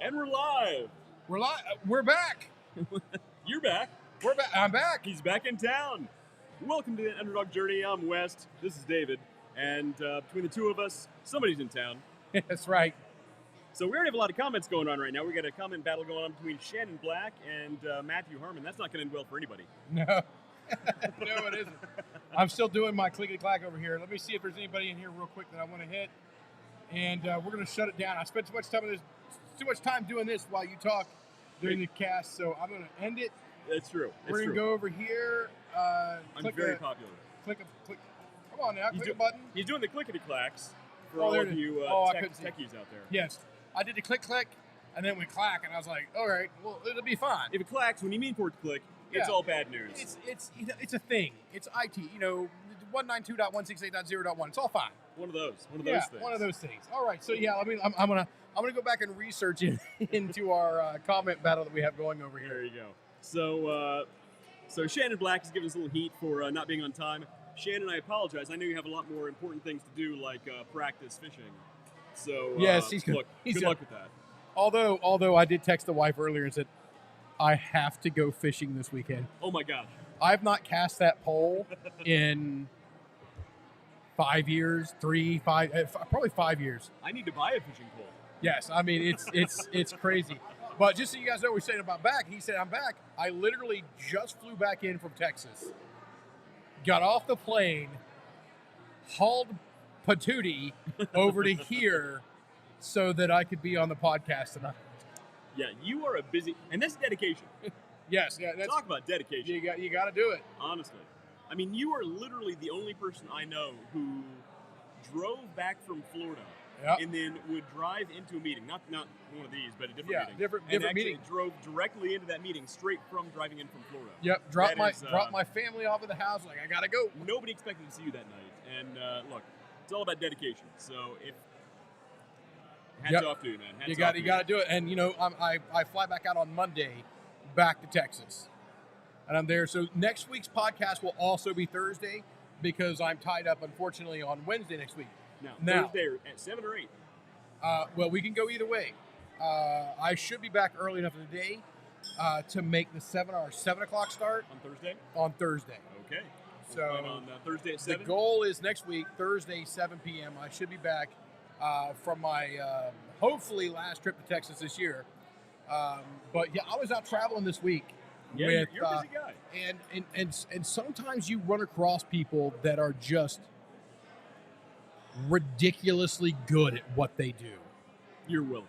And we're live. We're back. You're back. We're back. I'm back. He's back in town. Welcome to the Underdog Journey. I'm West. This is David. And between the two of us, somebody's in town. That's right. So we already have a lot of comments going on right now. We got a comment battle going on between Shannon Black and Matthew Harmon. That's not going to end well for anybody. No. No, it isn't. I'm still doing my clickety-clack over here. Let me see if there's anybody in here real quick that I want to hit. And we're going to shut it down. I spent too much time doing this while you talk during the cast, so I'm going to end it. That's true. We're going to go over here. I'm very popular. Click. Come on now, click a button. He's doing the clickety-clacks for all of you techies out there. Yes. I did the click, and then we clack, and I was like, all right, well, it'll be fine. If it clacks, when you mean for it to click, it's all bad news. It's a thing. It's IT. 192.168.0.1. It's all fine. One of those things. One of those things. All right. So yeah, I'm gonna go back and research into our comment battle that we have going over here. There you go. So Shannon Black is giving us a little heat for not being on time. Shannon, I apologize. I know you have a lot more important things to do, like practice fishing. So yes, good luck with that. Although I did text the wife earlier and said, I have to go fishing this weekend. Oh my gosh. I've not cast that pole in 5 years, probably 5 years. I need to buy a fishing pole. Yes, I mean it's crazy. But just so you guys know, we're saying about back. He said I'm back. I literally just flew back in from Texas, got off the plane, hauled patootie over to here so that I could be on the podcast tonight. Yeah, you are a busy, and that's dedication. Yes, yeah. Talk about dedication. You got to do it. Honestly, I mean, you are literally the only person I know who drove back from Florida and then would drive into a meeting, not one of these, but a different meeting. different meeting. Drove directly into that meeting straight from driving in from Florida. Yep, dropped my family off at the house. Like I gotta go. Nobody expected to see you that night, and look, it's all about dedication. So if hats off to you, man. You got to do it. And I fly back out on Monday, back to Texas, and I'm there. So next week's podcast will also be Thursday because I'm tied up, unfortunately, on Wednesday next week. Now Thursday at 7 or 8. Well, we can go either way. I should be back early enough in the day to make the 7 o'clock start on Thursday. Okay. So on Thursday at 7. The goal is next week, Thursday, 7 p.m. I should be back from my hopefully last trip to Texas this year. But yeah, I was out traveling this week. Yeah, you're a busy guy. And sometimes you run across people that are just ridiculously good at what they do. You're welcome.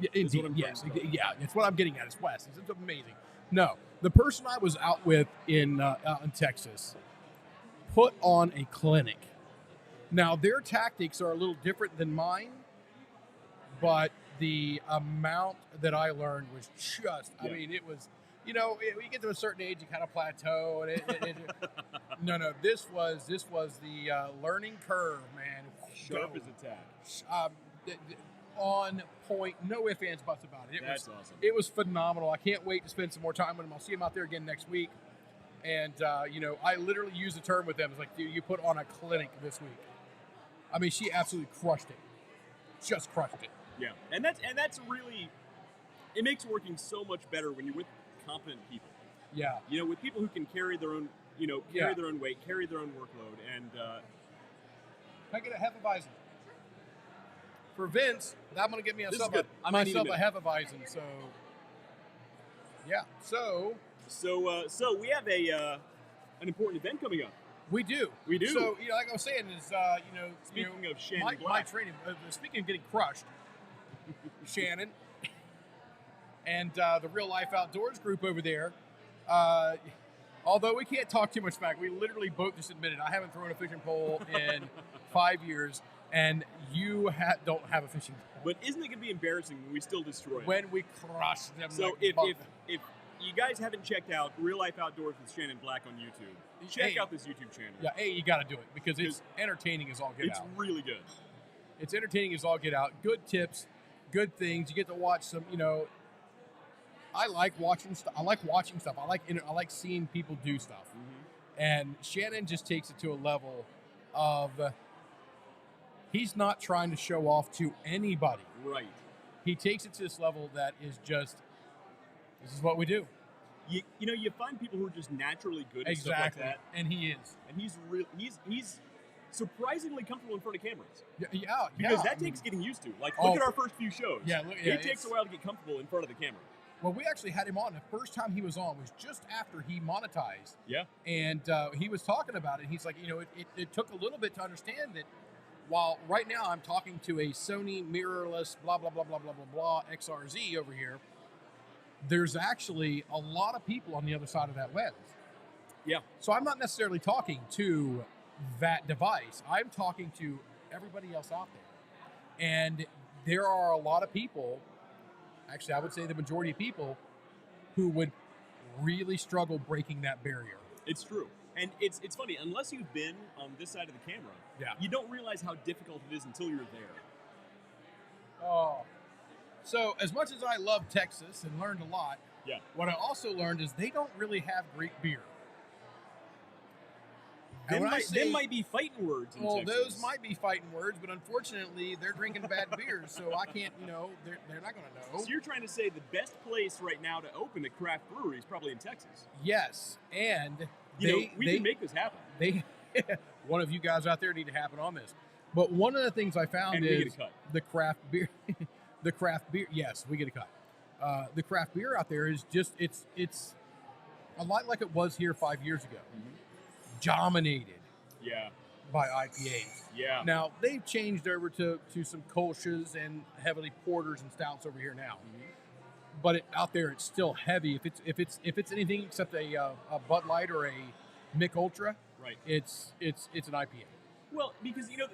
Yeah, indeed. Yes. Yeah, it's what I'm getting at. It's West. It's amazing. No, the person I was out with in Texas put on a clinic. Now, their tactics are a little different than mine, but the amount that I learned was just, I mean, it was, when you get to a certain age, you kind of plateau. And no, this was the learning curve, man. Sharp as a tack. On point, no ifs, ands, buts about it. That's awesome. It was phenomenal. I can't wait to spend some more time with him. I'll see him out there again next week. And, I literally use the term with them. It's like, dude, you put on a clinic this week. I mean, she absolutely crushed it. Just crushed it. Yeah, and that's really, it makes working so much better when you're with competent people. Yeah. With people who can carry their own, carry their own weight, carry their own workload, and. Can I get a Hefeweizen? For Vince, I'm going to get myself a Hefeweizen. So, yeah. So we have an important event coming up. We do. So, like I was saying, is speaking of Shannon my Black, training. Speaking of getting crushed, Shannon and the Real Life Outdoors group over there. Although we can't talk too much smack, we literally both just admitted I haven't thrown a fishing pole in 5 years, and you don't have a fishing pole. But isn't it going to be embarrassing when we still destroy it? When we crush them. So if you guys haven't checked out Real Life Outdoors with Shannon Black on YouTube, check out this YouTube channel. Yeah, you got to do it because it's entertaining as all get out. It's really good. It's entertaining as all get out. Good tips, good things. You get to watch some, I like watching stuff. I like seeing people do stuff. Mm-hmm. And Shannon just takes it to a level of he's not trying to show off to anybody. Right. He takes it to this level that is just, this is what we do. You find people who are just naturally good at stuff like that. And he is. And he's surprisingly comfortable in front of cameras. Yeah. Because that takes getting used to. Like, look at our first few shows. It takes a while to get comfortable in front of the camera. Well, we actually had him on. The first time he was on was just after he monetized. Yeah. And he was talking about it. He's like, it took a little bit to understand that while right now I'm talking to a Sony mirrorless blah, blah, blah, blah, blah, blah, blah, XRZ over here, there's actually a lot of people on the other side of that lens. Yeah. So I'm not necessarily talking to that device. I'm talking to everybody else out there. And there are a lot of people, actually I would say the majority of people, who would really struggle breaking that barrier. It's true. And it's funny, unless you've been on this side of the camera, you don't realize how difficult it is until you're there. Oh. So as much as I love Texas and learned a lot, what I also learned is they don't really have great beer. Them might be fighting words in Texas. Those might be fighting words, but unfortunately, they're drinking bad beers, so I can't, they're not going to know. So you're trying to say the best place right now to open a craft brewery is probably in Texas? Yes, and we can make this happen. One of you guys out there need to happen on this. But one of the things I found is the craft beer. The craft beer, yes, we get a cut. The craft beer out there is just, it's a lot like it was here 5 years ago. Mm-hmm. Dominated by IPAs. Yeah. Now, they've changed over to some Kolsch's and heavily porters and stouts over here now. Mm-hmm. But out there, it's still heavy. If it's anything except a Bud Light or a Mick Ultra, right? It's an IPA. Well, because the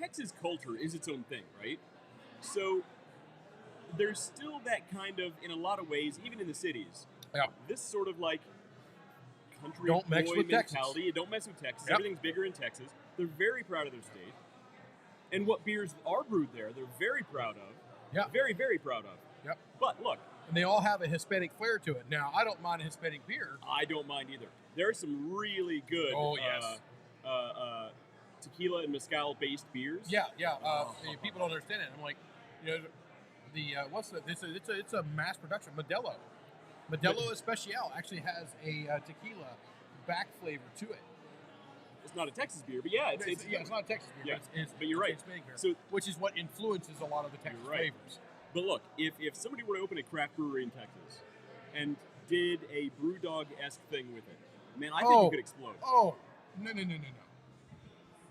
Texas culture is its own thing, right? So there's still that kind of, in a lot of ways, even in the cities, this sort of like country don't mess with mentality. Texas. Don't mess with Texas. Yep. Everything's bigger in Texas. They're very proud of their state. And what beers are brewed there, they're very proud of. Yeah. Very, very proud of. Yep. But look. And they all have a Hispanic flair to it. Now, I don't mind a Hispanic beer. I don't mind either. There's some really good tequila and mezcal-based beers. Yeah. People don't understand it. I'm like, it's a mass production. Modelo Especial actually has a tequila back flavor to it. It's not a Texas beer, but it's not a Texas beer. Yeah, but you're right. So, which is what influences a lot of the Texas flavors. But look, if somebody were to open a craft brewery in Texas and did a BrewDog-esque thing with it, man, I think you could explode. Oh, no.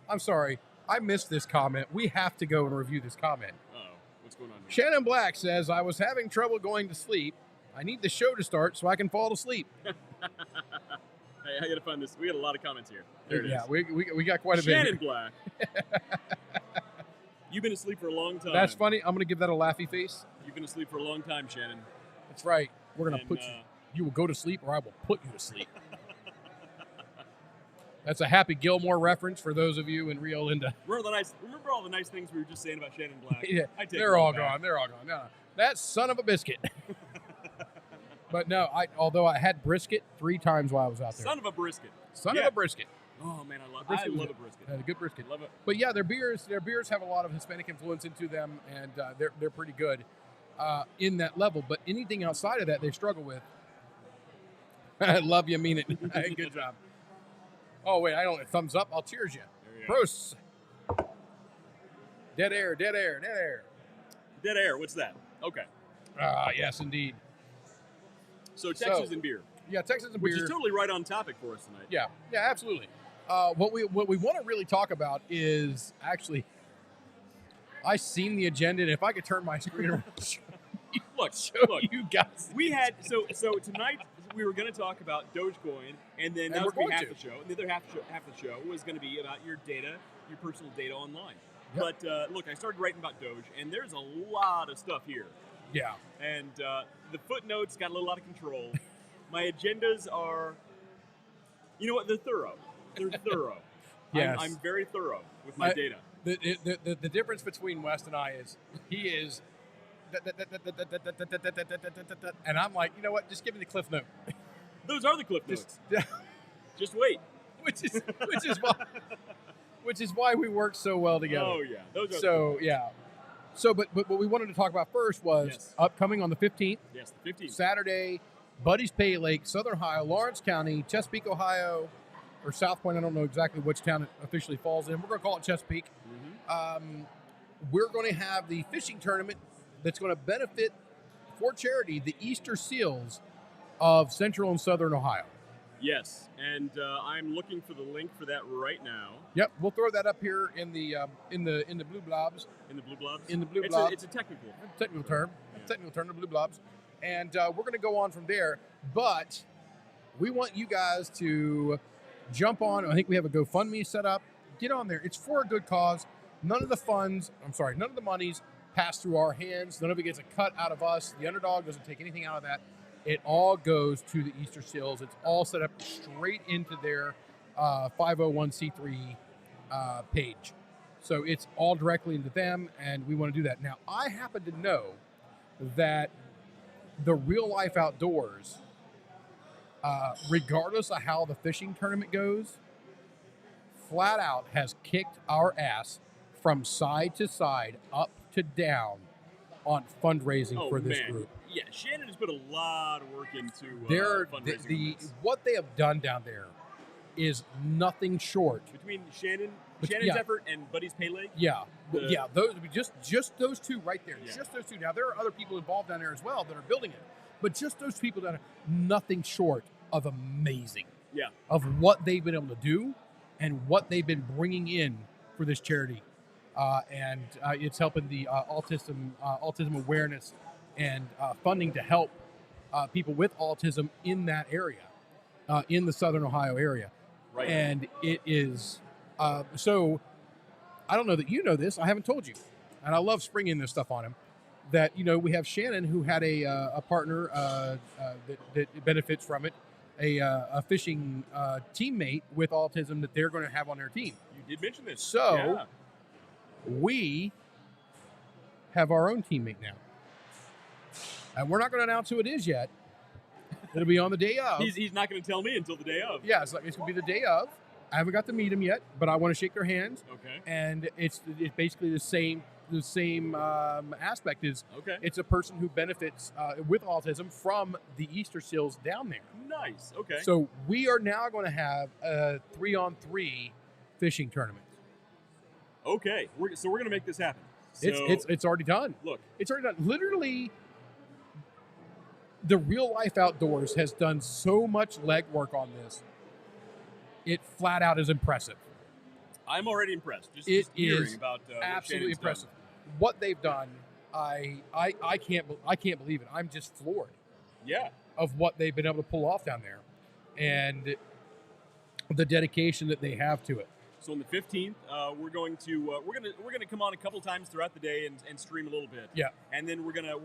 I'm sorry. I missed this comment. We have to go and review this comment. Uh-oh. What's going on here? Shannon Black says, I was having trouble going to sleep. I need the show to start so I can fall asleep. Hey, I got to find this. We got a lot of comments here. There it is. Yeah, we got quite a bit. Shannon Black. You've been asleep for a long time. That's funny. I'm going to give that a laughy face. You've been asleep for a long time, Shannon. That's right. We're going to put you. You will go to sleep or I will put you to sleep. That's a Happy Gilmore reference for those of you in Rio Linda. Remember all the nice things we were just saying about Shannon Black? Yeah, they're all gone. They're all gone. No, that son of a biscuit. But no, although I had brisket 3 times while I was out there. Son of a brisket. Of a brisket. Oh man, I love a brisket. A good brisket. Love it. But yeah, their beers have a lot of Hispanic influence into them, and they're pretty good in that level. But anything outside of that, they struggle with. I love you, mean it. Good job. Oh wait, I don't. Thumbs up. I'll cheers you. Bruce. Dead air. Dead air. What's that? Okay. Yes, indeed. So Texas and beer. Yeah, Texas and beer. Which is totally right on topic for us tonight. Yeah, absolutely. What we want to really talk about is actually, I seen the agenda, and if I could turn my screen around, look, you guys. We had so tonight we were going to talk about Dogecoin, and then that was going to be half the show. And the other half the show was going to be about your data, your personal data online. Yep. But look, I started writing about Doge, and there's a lot of stuff here. Yeah. And the footnotes got a little out of control. My agendas are, you know what? They're thorough. Yes. I'm very thorough with my data. The difference between West and I is he is, and I'm like, you know what? Just give me the cliff note. Those are the cliff notes. Just wait. Which is why we work so well together. Oh yeah. So yeah. So, but what we wanted to talk about first was upcoming on the 15th. Yes, the 15th. Saturday, Buddy's Pay Lake, Southern Ohio, Lawrence County, Chesapeake, Ohio, or South Point. I don't know exactly which town it officially falls in. We're going to call it Chesapeake. We're going to have the fishing tournament that's going to benefit, for charity, the Easter Seals of Central and Southern Ohio. Yes, and I'm looking for the link for that right now. Yep, we'll throw that up here in the blue blobs. In the blue blobs. In the blue blobs. It's a technical term. Yeah. Technical term, the blue blobs, and we're going to go on from there. But we want you guys to jump on. I think we have a GoFundMe set up. Get on there. It's for a good cause. None of the monies pass through our hands. None of it gets a cut out of us. The Underdog doesn't take anything out of that. It all goes to the Easter Seals. It's all set up straight into their 501c3 page. So it's all directly into them, and we want to do that. Now, I happen to know that the Real Life Outdoors, regardless of how the fishing tournament goes, flat out has kicked our ass from side to side, up to down, on fundraising for this group. Yeah, Shannon has put a lot of work into fundraising. What they have done down there is nothing short. Between Shannon's effort and Buddy's Pay Lake? Those just those two right there. Yeah. Just those two. Now, there are other people involved down there as well that are building it. But just those people down there, nothing short of amazing. Yeah. Of what they've been able to do and what they've been bringing in for this charity. And it's helping the autism awareness and funding to help people with autism in that area, in the Southern Ohio area. Right. And it is, so I don't know that you know this. I haven't told you. And I love springing this stuff on him. That, we have Shannon, who had a partner that benefits from it, a fishing teammate with autism that they're going to have on their team. You did mention this. So we have our own teammate now. And we're not going to announce who it is yet. It'll be on the day of. He's not going to tell me until the day of. Yeah, it's going to be the day of. I haven't got to meet him yet, but I want to shake their hands. Okay. And it's basically the same aspect. It's a person who benefits with autism from the Easter Seals down there. Nice. Okay. So we are now going to have a 3-on-3 fishing tournament. Okay. So we're going to make this happen. So, it's already done. Look, it's already done. Literally, the Real Life Outdoors has done so much legwork on this. It flat out is impressive. I'm already impressed. Just hearing about absolutely impressive. What they've done, I can't believe it. I'm just floored. Yeah. Of what they've been able to pull off down there, and the dedication that they have to it. So on the 15th, we're going to come on a couple times throughout the day and stream a little bit. Yeah. And then we're gonna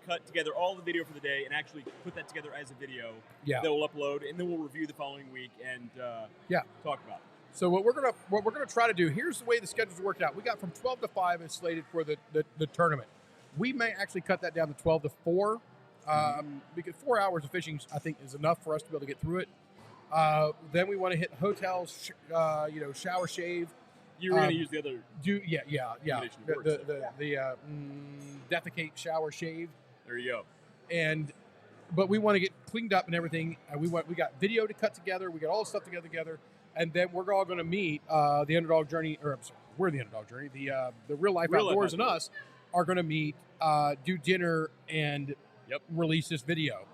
cut together all the video for the day and actually put that together as a video. Yeah. That we'll upload, and then we'll review the following week and talk about it. So what we're gonna try to do, here's the way the schedule's worked out. We got from 12 to 5 is slated for the tournament. We may actually cut that down to 12 to 4 because 4 hours of fishing I think is enough for us to be able to get through it. Then we want to hit hotels, shower, shave. You're going to use the other. The defecate, shower, shave. There you go. But we want to get cleaned up and everything. We got video to cut together. We got all the stuff together, and then we're all going to meet the Underdog Journey, we're the Underdog Journey. The Real Life Outdoors and us are going to meet, do dinner, and release this video.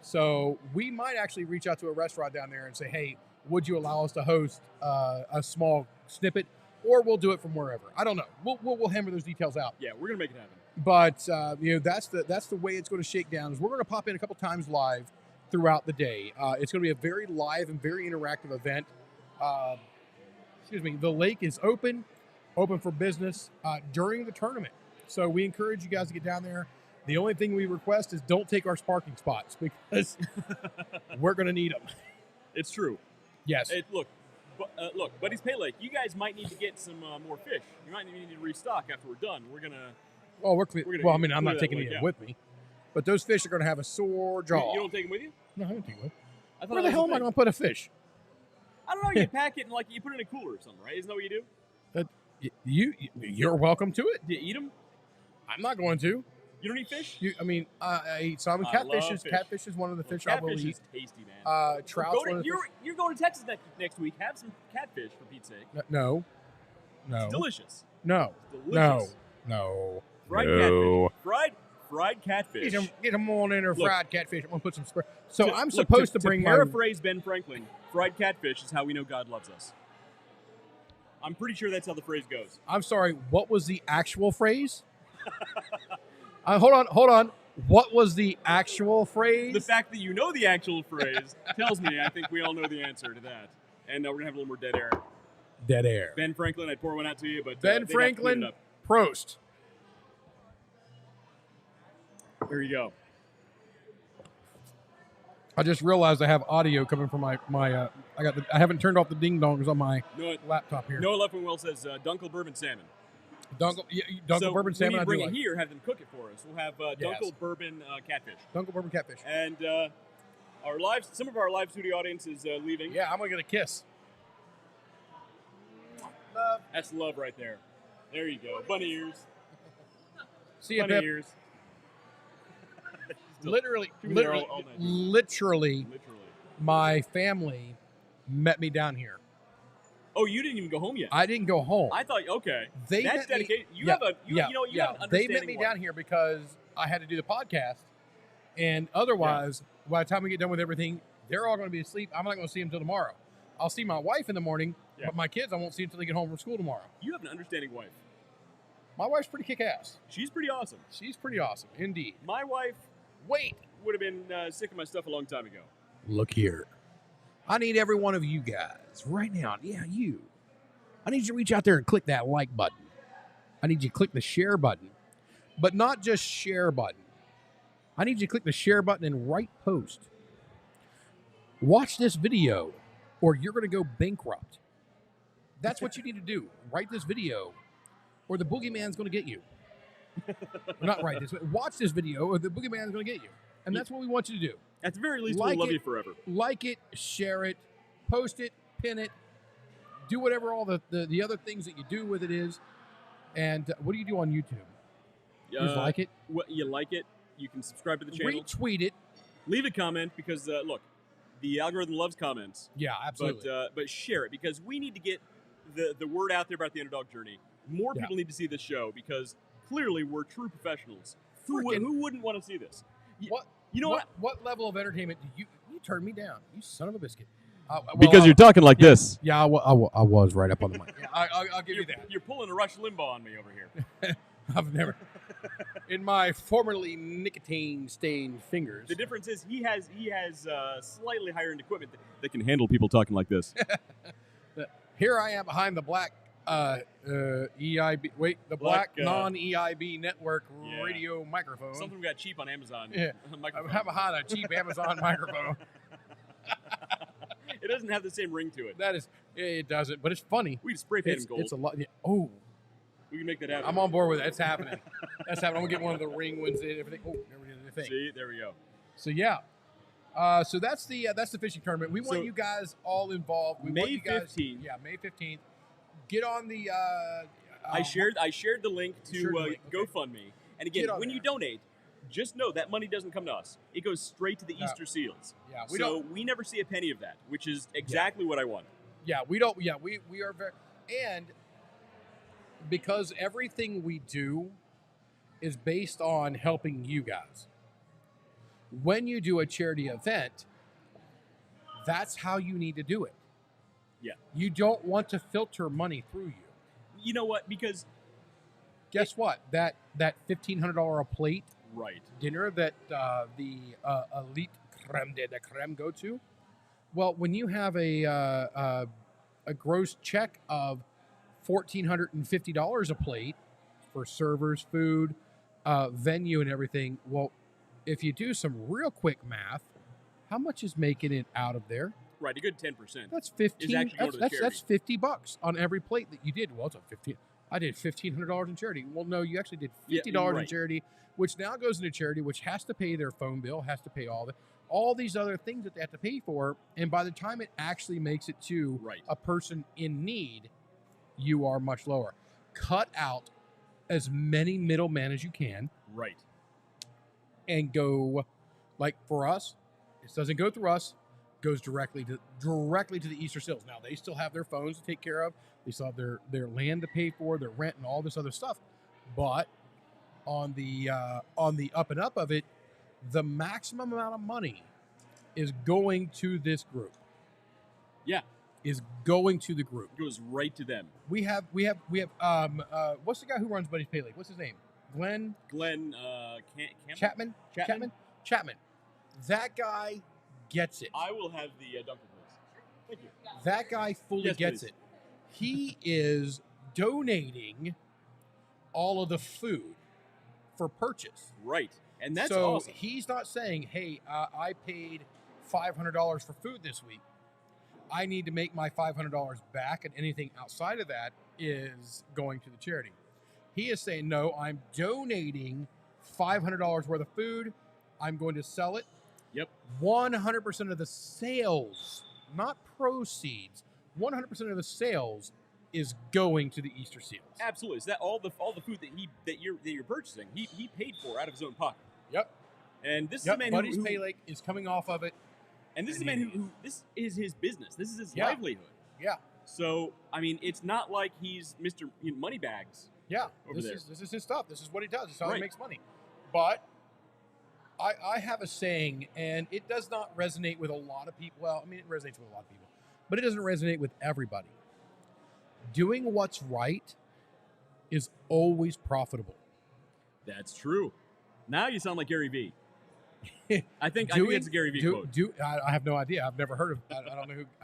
So we might actually reach out to a restaurant down there and say, hey, would you allow us to host a small snippet, or we'll do it from wherever. I don't know. We'll hammer those details out. Yeah, we're gonna make it happen. But that's the way it's going to shake down. Is we're going to pop in a couple times live throughout the day. It's going to be a very live and very interactive event. The lake is open for business during the tournament. So we encourage you guys to get down there. The only thing we request is don't take our parking spots because we're going to need them. It's true. Yes. Look, Buddy's Pay Lake, you guys might need to get some more fish. You might need to restock after we're done. We're going to... Oh, I'm not taking any with me. But those fish are going to have a sore jaw. You don't take them with you? No, I don't take them with me. Where the hell am I going to put a fish? I don't know. You pack it and you put it in a cooler or something, right? Isn't that what you do? You're welcome to it. Do you eat them? I'm not going to. You don't eat fish? I eat salmon. Catfish is one of the fish I will eat. Catfish is tasty, man. Trout's You're going to Texas next week. Have some catfish, for Pete's sake. No. It's delicious. No. It's delicious. No. Fried catfish. Fried catfish. Get them all in there, fried catfish. I'm going to put some spray. I'm supposed to bring paraphrase Ben Franklin, fried catfish is how we know God loves us. I'm pretty sure that's how the phrase goes. I'm sorry, what was the actual phrase? Hold on. What was the actual phrase? The fact that you know the actual phrase tells me I think we all know the answer to that. And we're going to have a little more dead air. Dead air. Ben Franklin, I'd pour one out to you, but Ben Franklin, Prost. There you go. I just realized I have audio coming from my I haven't turned off the ding dongs on my laptop here. Noah Leffenwell says Dunkel bourbon salmon. Dunkel bourbon salmon. When you bring it here, have them cook it for us. We'll have Dunkel bourbon catfish. Dunkel bourbon catfish. And some of our live studio audience is leaving. Yeah, I'm gonna get a kiss. Love. That's love right there. There you go. Bunny ears. See you, Bunny ears. Literally, my family met me down here. Oh, you didn't even go home yet? I didn't go home. I thought, okay. That's dedication. You have an understanding. They met me down here because I had to do the podcast. And otherwise, by the time we get done with everything, they're all going to be asleep. I'm not going to see them until tomorrow. I'll see my wife in the morning, but my kids I won't see until they get home from school tomorrow. You have an understanding wife. My wife's pretty kick-ass. She's pretty awesome. She's pretty awesome, indeed. My wife... would have been sick of my stuff a long time ago. Look here. I need every one of you guys right now. Yeah, you. I need you to reach out there and click that like button. I need you to click the share button. But not just share button. I need you to click the share button and write post. Watch this video or you're going to go bankrupt. That's what you need to do. Write this video or the boogeyman's going to get you. Not right this way. Watch this video or the boogeyman's going to get you. And that's what we want you to do. At the very least, we'll love you forever. Like it, share it, post it, pin it, do whatever all the other things that you do with it is. And what do you do on YouTube? Just like it? You like it. You can subscribe to the channel. Retweet it. Leave a comment because, look, the algorithm loves comments. Yeah, absolutely. But share it because we need to get the word out there about the Underdog journey. More people need to see this show because clearly we're true professionals. Who wouldn't want to see this? What level of entertainment do you turned me down? You son of a biscuit. Because you're talking like this. Yeah, I was right up on the mic. Yeah, I'll give you that. You're pulling a Rush Limbaugh on me over here. I've never. In my formerly nicotine-stained fingers. The difference is he has slightly higher-end equipment that can handle people talking like this. Here I am behind the black EIB. Wait, the black non-EIB network radio microphone. Something got cheap on Amazon. Yeah, I'm behind a cheap Amazon microphone. It doesn't have the same ring to it. It doesn't, but it's funny. We just spray paint him gold. It's a lot. Yeah. Oh, we can make that happen. I'm on board with it. It's happening. That's happening. I'm gonna get one of the ring ones and everything. Oh, everything. See, there we go. So yeah. So that's the fishing tournament. We want you guys all involved. May 15th. Yeah, May 15th. Get on the. I shared the link to GoFundMe, and again, when you donate, just know that money doesn't come to us. It goes straight to the Easter Seals. Yeah, we never see a penny of that, which is exactly what I want. Yeah, we don't. Yeah, we are very, and because everything we do is based on helping you guys. When you do a charity event, that's how you need to do it. Yeah. You don't want to filter money through you. You know what? Because guess what? That $1,500 a plate dinner that the elite creme de la creme go to. Well, when you have a gross check of $1,450 a plate for servers, food, venue, and everything, well, if you do some real quick math, how much is making it out of there? Right, a good 10%. That's 15. That's $50 on every plate that you did. Well, it's a 15. I did $1,500 in charity. Well, no, you actually did $50 in charity, which now goes into charity, which has to pay their phone bill, has to pay all these other things that they have to pay for. And by the time it actually makes it to a person in need, you are much lower. Cut out as many middlemen as you can. Right. And go, like for us, it doesn't go through us, goes directly to the Easter seals. Now they still have their phones to take care of, they still have their land to pay for, their rent and all this other stuff. But on the up and up of it, the maximum amount of money is going to this group. Yeah. Is going to the group. It goes right to them. We have what's the guy who runs Buddy's Pay League? What's his name? Glenn Chapman. That guy gets it. I will have the Dunkin' please. Thank you. That guy fully gets it. He is donating all of the food for purchase. Right. And that's so awesome. He's not saying, hey, I paid $500 for food this week. I need to make my $500 back, and anything outside of that is going to the charity. He is saying, no, I'm donating $500 worth of food. I'm going to sell it. Yep. 100% of the sales, not proceeds, 100% of the sales is going to the Easter seals. Absolutely. So that all the food that you're purchasing, he paid for out of his own pocket. Yep. And this is a man Buddy's Pay League is coming off of it. And this is a man who this is his business. This is his livelihood. Yeah. So, I mean, it's not like he's Mr. Moneybags. Yeah. This is his stuff. This is what he does. This is how he makes money. But I have a saying, and it does not resonate with a lot of people. Well, I mean, it resonates with a lot of people, but it doesn't resonate with everybody. Doing what's right is always profitable. That's true. Now you sound like Gary Vee. I think it's a Gary Vee quote. I have no idea. I've never heard of. I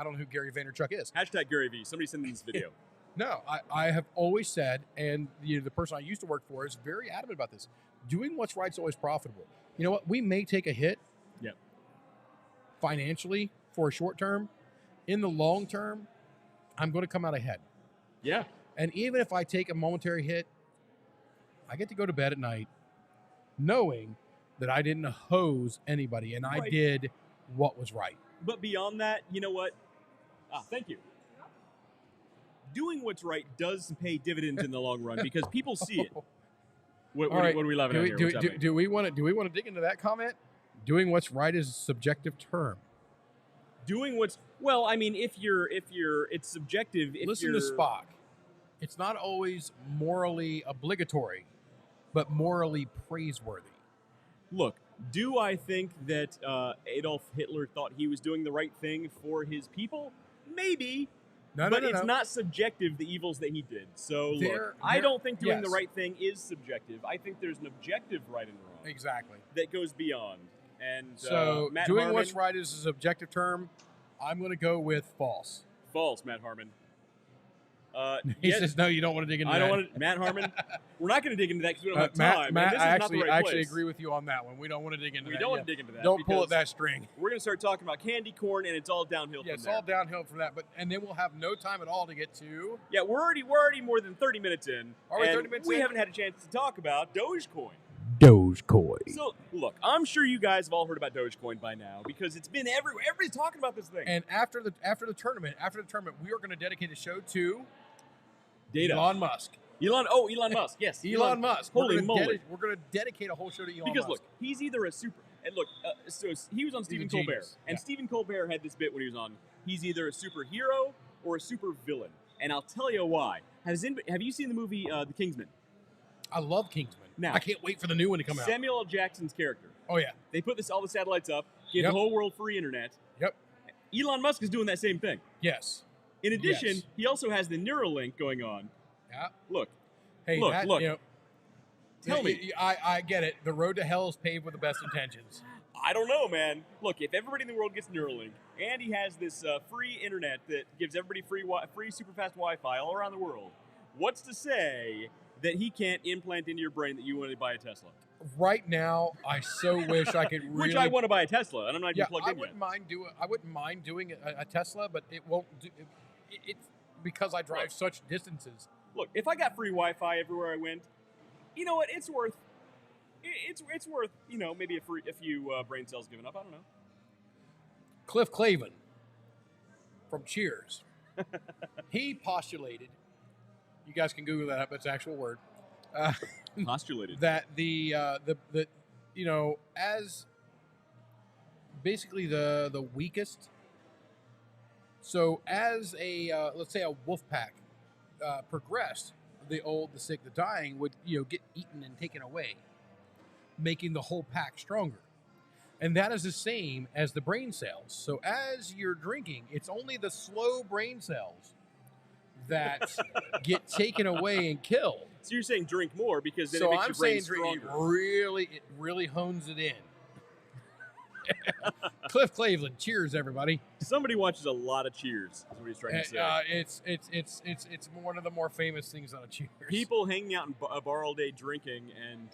don't know who Gary Vaynerchuk is. Hashtag Gary Vee. Somebody send me this video. No, I have always said, and the person I used to work for is very adamant about this. Doing what's right is always profitable. You know what? We may take a hit. Yep. Financially for a short term. In the long term, I'm going to come out ahead. Yeah. And even if I take a momentary hit, I get to go to bed at night knowing that I didn't hose anybody and I did what was right. But beyond that, you know what? Thank you. Doing what's right does pay dividends in the long run because people see it. What are we laughing at here? Do we want to dig into that comment? Doing what's right is a subjective term. Doing what's I mean, if it's subjective. Listen to Spock. It's not always morally obligatory, but morally praiseworthy. Look, do I think that Adolf Hitler thought he was doing the right thing for his people? Maybe. But it's not subjective, the evils that he did. So, I don't think doing the right thing is subjective. I think there's an objective right and wrong. Exactly. That goes beyond. And so, Matt doing Harmon, what's right is a subjective term. I'm going to go with false. False, Matt Harmon. He says, no, you don't want to dig into that. I don't want to. Matt Harmon, we're not going to dig into that because we don't have time. Matt, this is I not the right actually agree with you on that one. We don't want to dig into that. We don't want to dig into that. Don't pull at that string. We're going to start talking about candy corn, and it's all downhill from there. Yeah, it's all downhill from that. And then we'll have no time at all to get to. Yeah, we're already more than 30 minutes in. Are we 30 minutes in? We haven't had a chance to talk about Dogecoin. Dogecoin. So, look, I'm sure you guys have all heard about Dogecoin by now because it's been everywhere. Everybody's talking about this thing. And after the tournament, we are going to dedicate a show to data. Elon Musk. Elon Musk. Yes. Elon Musk. Holy moly. We're going to dedicate a whole show to Elon Musk. Because, look, he's either a super... And look, so he was on Stephen Colbert. And Stephen Colbert had this bit when he was on. He's either a superhero or a super villain. And I'll tell you why. Have you seen the movie The Kingsman? I love Kingsman. Now, I can't wait for the new one to come out. Samuel L. Jackson's character. Oh, yeah. They put all the satellites up, gave the whole world free internet. Yep. Elon Musk is doing that same thing. Yes. In addition, he also has the Neuralink going on. Yeah. Look. Hey, look. Tell me. I get it. The road to hell is paved with the best intentions. I don't know, man. Look, if everybody in the world gets Neuralink, and he has this free internet that gives everybody free super fast Wi-Fi all around the world, what's to say that he can't implant into your brain that you want to buy a Tesla? Right now, I so wish I could really... Which I want to buy a Tesla, and I'm not even plugged in yet. I wouldn't mind doing a Tesla, but it won't do... It's because I drive such distances. Look, if I got free Wi-Fi everywhere I went, you know what? It's worth... It's worth, maybe a few brain cells given up. I don't know. Cliff Clavin from Cheers. He postulated... You guys can Google that up. It's an actual word. Postulated that the as basically the weakest. So as a let's say a wolf pack progressed, the old, the sick, the dying would get eaten and taken away, making the whole pack stronger. And that is the same as the brain cells. So as you're drinking, it's only the slow brain cells that get taken away and killed. So you're saying drink more because then it makes your brain stronger. It really hones it in. Cliff Cleveland, cheers, everybody. Somebody watches a lot of Cheers. Is what he's trying to say. It's one of the more famous things on Cheers. People hanging out in a bar all day drinking, and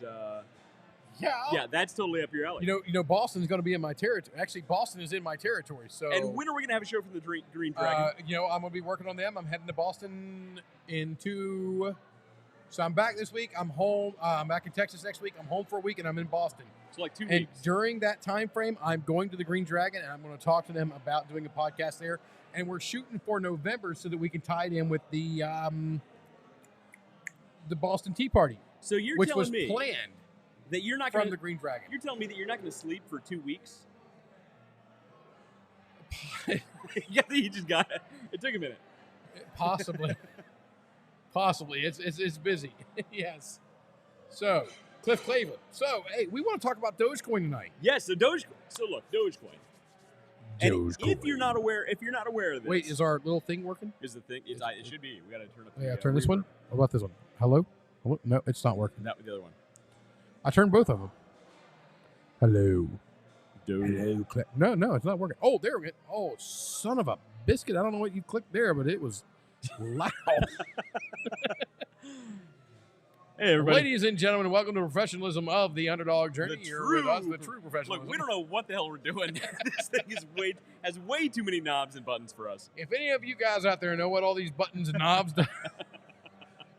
yeah, that's totally up your alley. You know, Boston's going to be in my territory. Actually, Boston is in my territory. So, and when are we going to have a show from the Green Dragon? I'm going to be working on them. I'm heading to Boston So I'm back this week. I'm home. I'm back in Texas next week. I'm home for a week, and I'm in Boston. So like 2 and weeks. During that time frame, I'm going to the Green Dragon, and I'm going to talk to them about doing a podcast there. And we're shooting for November so that we can tie it in with the Boston Tea Party. So you're which telling was me planned that you're not from gonna, the Green Dragon. You're telling me that you're not going to sleep for 2 weeks? Yeah, you just got it. It took a minute. Possibly. Possibly. It's busy. Yes. So, Cliff Cleveland. So, hey, we want to talk about Dogecoin tonight. Yes, so Dogecoin. So look, Dogecoin. And if you're not aware of this, wait, is our little thing working? Is the thing? It should be. We got to turn up. Yeah, turn this one. What about this one? Hello? No, it's not working. That the other one. I turned both of them. Hello. Hello. No, it's not working. Oh, there we go. Oh, son of a biscuit! I don't know what you clicked there, but it was loud. Hey, everybody. Ladies and gentlemen, welcome to Professionalism of the Underdog Journey. You're with us, the true professionalism. Look, we don't know what the hell we're doing. This thing has way too many knobs and buttons for us. If any of you guys out there know what all these buttons and knobs do,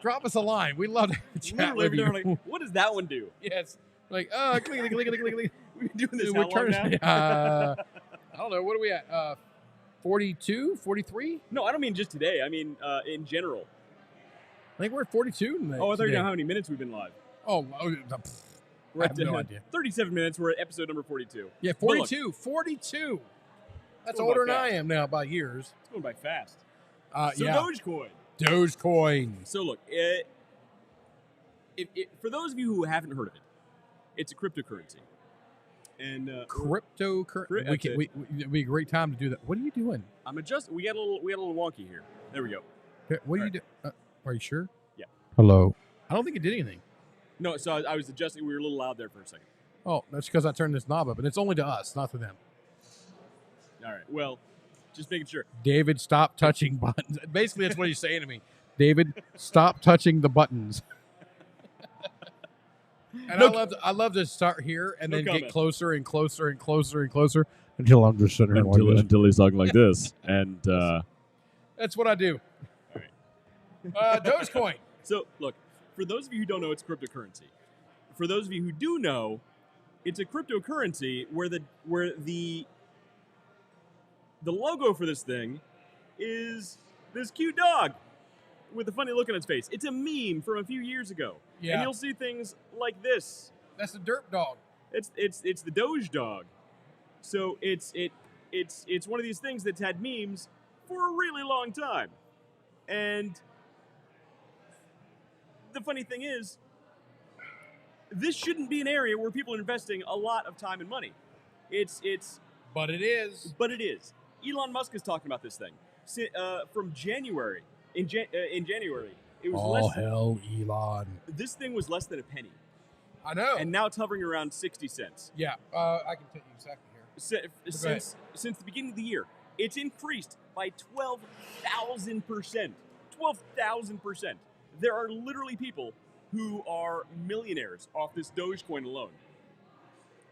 drop us a line. We'd love to chat with you. Like, what does that one do? Yes. Like, click. We've been doing this how long now? I don't know. What are we at? 42? 43? No, I don't mean just today. I mean in general. I think we're at 42 today. Oh, I thought you know how many minutes we've been live. Oh, we're I have no idea. 37 minutes. We're at episode number 42. Yeah, 42. 42. That's older than I am now by years. It's going by fast. Yeah. Dogecoin. So look, for those of you who haven't heard of it, it's a cryptocurrency. And cryptocurrency. It'd be a great time to do that. What are you doing? I'm adjusting. We got a little wonky here. There we go. What are you doing? Are you sure? Yeah. Hello. I don't think it did anything. No, so I was adjusting. We were a little loud there for a second. Oh, that's because I turned this knob up, and it's only to us, not to them. All right. Well, just making sure. David, stop touching buttons. Basically, that's what he's saying to me. David, stop touching the buttons. And I love to start here and then get closer and closer and closer and closer until I'm just sitting here until he's talking like this. And that's what I do. All right. Dogecoin. So look, for those of you who don't know, it's cryptocurrency. For those of you who do know, it's a cryptocurrency where the logo for this thing is this cute dog with a funny look on its face. It's a meme from a few years ago. Yeah. And you'll see things like this. That's the derp dog. It's the Doge dog. So it's one of these things that's had memes for a really long time. And the funny thing is, this shouldn't be an area where people are investing a lot of time and money. But it is. But it is. Elon Musk is talking about this thing from January. In January, it was all hell, Elon. This thing was less than a penny. I know. And now it's hovering around 60 cents. Yeah, I can tell you exactly here. Since the beginning of the year, it's increased by 12,000%. 12,000%. There are literally people who are millionaires off this Dogecoin alone.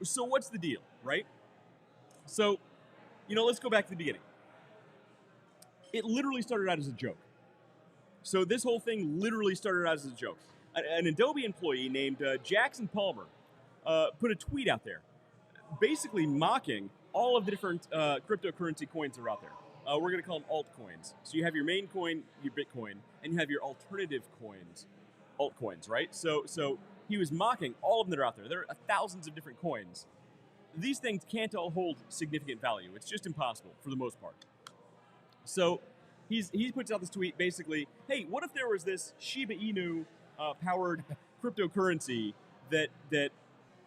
So what's the deal, right? So, let's go back to the beginning. It literally started out as a joke. So this whole thing literally started out as a joke. An Adobe employee named Jackson Palmer put a tweet out there basically mocking all of the different cryptocurrency coins that are out there. We're going to call them altcoins. So you have your main coin, your Bitcoin, and you have your alternative coins. altcoins, right? So he was mocking all of them that are out there. There are thousands of different coins. These things can't all hold significant value. It's just impossible for the most part. So he puts out this tweet basically, hey, what if there was this Shiba Inu powered cryptocurrency that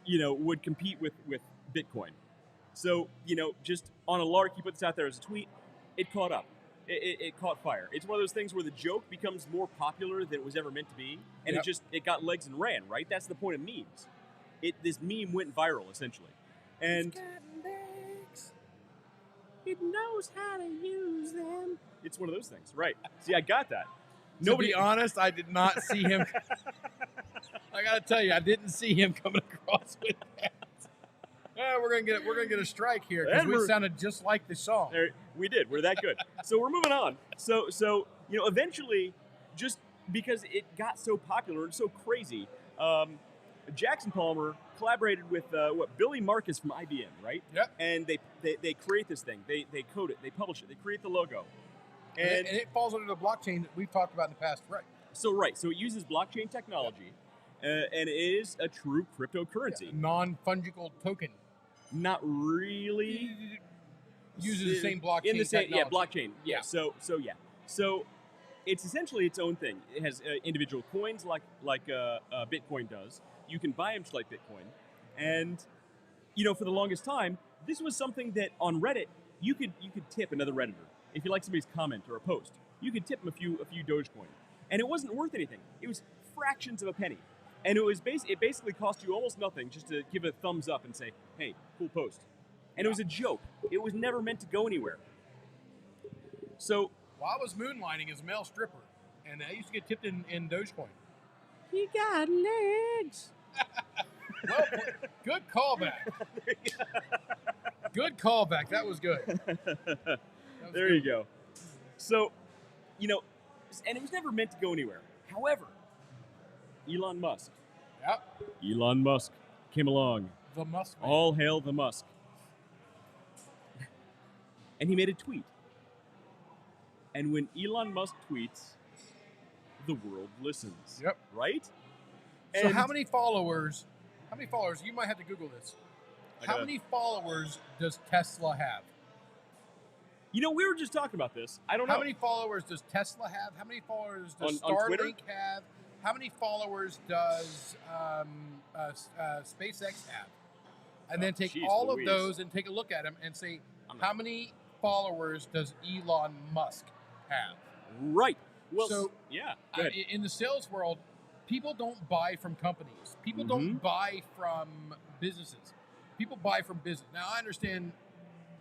would compete with Bitcoin? So, just on a lark, he puts this out there as a tweet. It caught up. It caught fire. It's one of those things where the joke becomes more popular than it was ever meant to be, and it got legs and ran, right? That's the point of memes. This meme went viral, essentially. And it's got legs. It knows how to use them. It's one of those things, right? See, I got that. To be honest, I did not see him. I gotta tell you, I didn't see him coming across with that. We're gonna get a strike here because we sounded just like the song. We did. We're that good. So we're moving on. So eventually, just because it got so popular and so crazy, Jackson Palmer collaborated with Billy Marcus from IBM, right? Yep. And they create this thing. They code it. They publish it. They create the logo. And it falls under the blockchain that we've talked about in the past, right? So it uses blockchain technology, and it is a true cryptocurrency. Non-fungible token. Not really. Uses the same blockchain in the same technology. blockchain. Yeah. So it's essentially its own thing. It has individual coins like Bitcoin does. You can buy them just like Bitcoin, and for the longest time, this was something that on Reddit you could tip another Redditor if you like somebody's comment or a post. You could tip them a few Dogecoin, and it wasn't worth anything. It was fractions of a penny. And it basically cost you almost nothing just to give a thumbs up and say, hey, cool post. And it was a joke. It was never meant to go anywhere. So I was moonlighting as a male stripper, and I used to get tipped in Dogecoin. He got legs. Well, good callback. Good callback. That was good. There you go. So, and it was never meant to go anywhere. However, Elon Musk. Yep. Elon Musk came along. The Musk man. All hail the Musk. And he made a tweet. And when Elon Musk tweets, the world listens. Yep. Right? So how many followers, you might have to Google this. How many followers does Tesla have? We were just talking about this. I don't know. How many followers does Tesla have? How many followers does on Starlink have? How many followers does SpaceX have? And then take all of those and take a look at them and say, how many followers does Elon Musk have? Right. Well, so yeah. In the sales world, people don't buy from companies. People don't buy from businesses. People buy from business. Now, I understand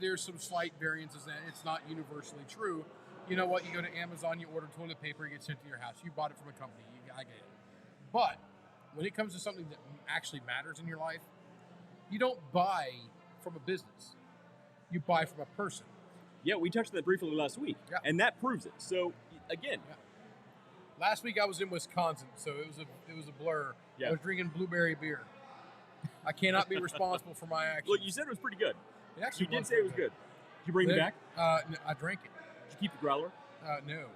there's some slight variances, and it's not universally true. You know what? You go to Amazon, you order toilet paper, it gets sent to your house. You bought it from a company. I get it. But when it comes to something that actually matters in your life, you don't buy from a business. You buy from a person. Yeah, we touched on that briefly last week, and that proves it. So, again. Yeah. Last week I was in Wisconsin, so it was a blur. Yeah. I was drinking blueberry beer. I cannot be responsible for my actions. Look, you said it was pretty good. It actually You did say it was good. Did you bring it back? No, I drank it. Did you keep the growler? No.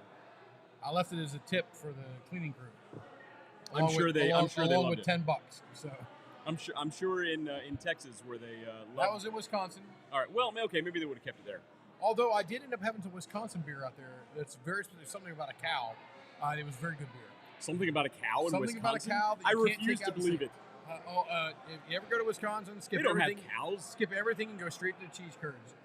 I left it as a tip for the cleaning crew. I'm sure they loved with it. $10. So I'm sure in Texas where they loved that was in Wisconsin. All right. Well, okay, maybe they would have kept it there. Although I did end up having some Wisconsin beer out there that's very specific, something about a cow. And it was very good beer. Something about a cow in Wisconsin? About a cow. I refuse to believe it. If you ever go to Wisconsin, skip they don't everything. Have cows. Skip everything and go straight to the cheese curds.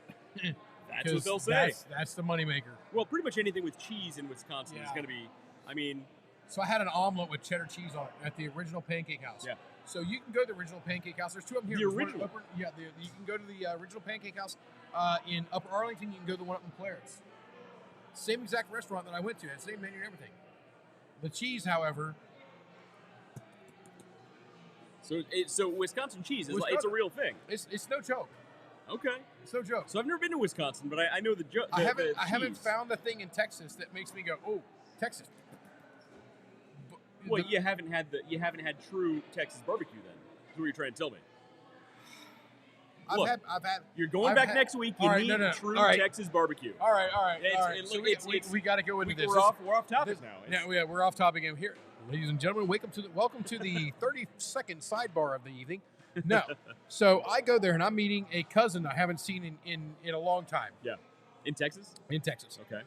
That's what they'll say. That's the moneymaker. Well, pretty much anything with cheese in Wisconsin is going to be. I mean. So I had an omelet with cheddar cheese on it at the Original Pancake House. Yeah. So you can go to the Original Pancake House. There's two of them The here. original. You can go to the Original Pancake House in Upper Arlington. You can go to the one up in Clarence. Same exact restaurant that I went to. Had the same menu and everything. The cheese, however. So Wisconsin cheese is it's a real thing. It's no joke. Okay. It's no joke. So I've never been to Wisconsin, but I know the joke. I haven't found a thing in Texas that makes me go, oh, Texas. Well, you haven't had true Texas barbecue then. That's what you're trying to tell me. Look, I've had. You're going back next week. You need true Texas barbecue. All right. So we got to go into this. We're off topic now. Yeah, we're off topic here. Ladies and gentlemen, welcome to the 32nd sidebar of the evening. No. So I go there and I'm meeting a cousin I haven't seen in a long time. Yeah. In Texas? In Texas. Okay.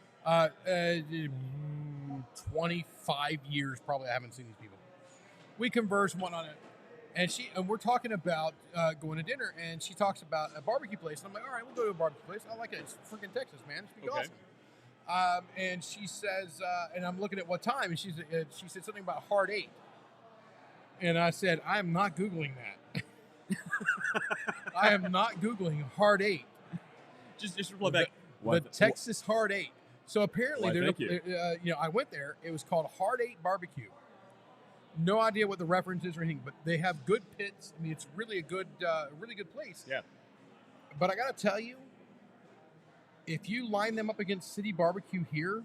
25 years probably I haven't seen these people. We converse one on it. And we're talking about going to dinner, and she talks about a barbecue place. And I'm like, all right, we'll go to a barbecue place. I like it. It's freaking Texas, man. It's pretty awesome. And she says, and I'm looking at what time, and she said something about hard 8. And I said, I am not Googling that. I am not Googling hard 8. Just reply back. The Texas hard 8. So apparently, I went there. It was called Hard 8 Barbecue. No idea what the reference is or anything, but they have good pits. I mean, it's really a good place. Yeah. But I got to tell you, if you line them up against City Barbecue here,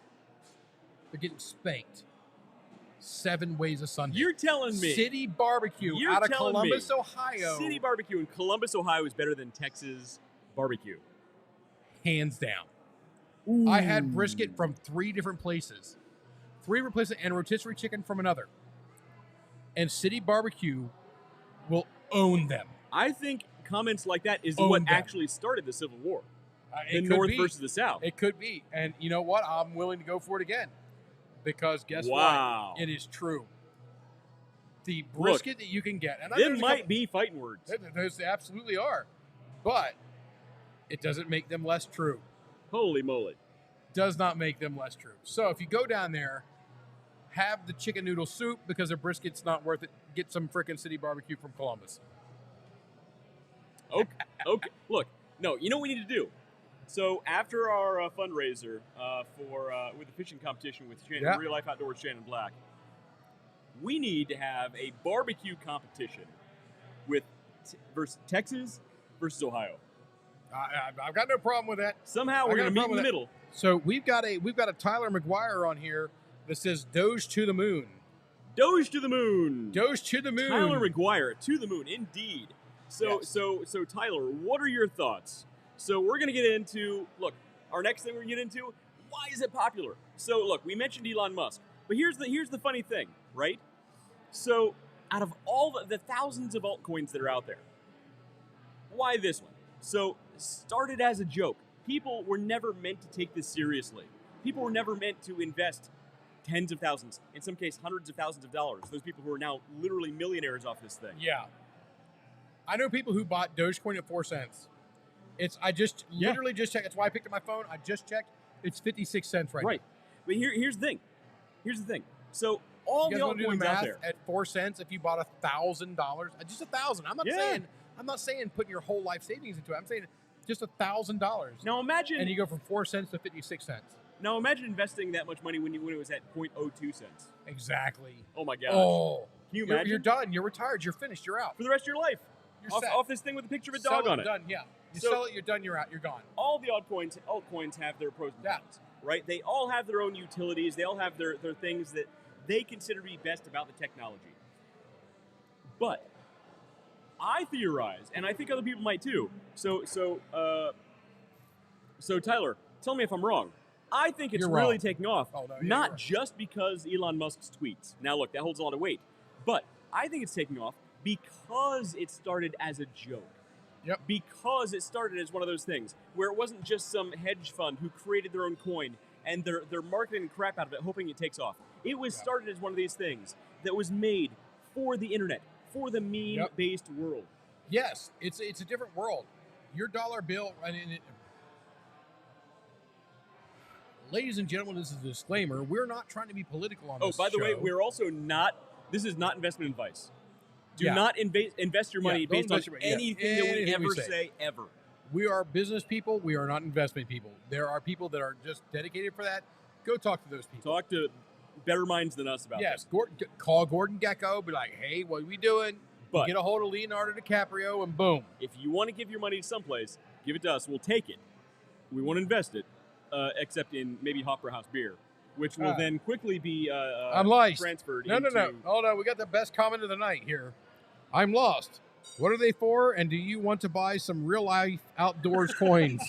they're getting spanked 7 ways a Sunday. You're telling me City Barbecue out of Columbus, Ohio. City Barbecue in Columbus, Ohio is better than Texas Barbecue. Hands down. Ooh. I had brisket from 3 different places. 3 different places and rotisserie chicken from another. And City Barbecue will own them. I think comments like that is what actually started the Civil War. The North versus the South. It could be. And you know what? I'm willing to go for it again. Because guess what? It is true. The brisket that you can get. And there might be fighting words. Those absolutely are. But it doesn't make them less true. Holy moly. Does not make them less true. So if you go down there, have the chicken noodle soup because their brisket's not worth it. Get some frickin' City Barbecue from Columbus. Okay. Look, no, you know what we need to do? So after our fundraiser with the fishing competition with Real Life Outdoors Shannon Black, we need to have a barbecue competition with versus Texas versus Ohio. I've got no problem with that. Somehow we're going to meet in the middle. So we've got a Tyler McGuire on here that says Doge to the moon. Doge to the moon. Doge to the moon. Tyler McGuire to the moon, indeed. So Tyler, what are your thoughts? So we're going to get into, look, our next thing we're going to get into, why is it popular? So look, we mentioned Elon Musk, but here's the funny thing, right? So out of all the thousands of altcoins that are out there, why this one? So started as a joke. People were never meant to take this seriously. People were never meant to invest tens of thousands, in some case hundreds of thousands of dollars. Those people who are now literally millionaires off this thing. Yeah. I know people who bought Dogecoin at 4 cents. Literally just checked. That's why I picked up my phone. I just checked. It's 56 cents right now. Right. But here's the thing. So all the altcoins out there. At 4 cents, if you bought $1,000, just $1,000. I'm not saying putting your whole life savings into it. I'm saying just $1,000. Now imagine. And you go from 4 cents to 56 cents. Now imagine investing that much money when it was at 0.02 cents. Exactly. Oh my gosh. Oh. Can you imagine? You're done. You're retired. You're finished. You're out. For the rest of your life. You're off this thing with a picture of a dog on it. Done, yeah. You sell it, you're done, you're out, you're gone. All the altcoins have their pros and cons, right? They all have their own utilities. They all have their things that they consider to be best about the technology. But I theorize, and I think other people might too. So Tyler, tell me if I'm wrong. I think it's really taking off, not just because Elon Musk's tweets. Now look, that holds a lot of weight. But I think it's taking off because it started as a joke. Yep. Because it started as one of those things where it wasn't just some hedge fund who created their own coin and they're marketing the crap out of it, hoping it takes off. It was started as one of these things that was made for the internet, for the meme-based world. Yes, it's a different world. Your dollar bill, ladies and gentlemen, this is a disclaimer. We're not trying to be political on this show. Oh, by the way, we're also not. This is not investment advice. Do not invest your money based on anything that we ever say ever. We are business people. We are not investment people. There are people that are just dedicated for that. Go talk to those people. Talk to better minds than us about this. Yes, call Gordon Gekko. Be like, hey, what are we doing? But get a hold of Leonardo DiCaprio, and boom. If you want to give your money to someplace, give it to us. We'll take it. We won't invest it, except in maybe Hopper House beer, which will then quickly be transferred into... No. Hold on. We got the best comment of the night here. I'm lost. What are they for? And do you want to buy some real life outdoors coins?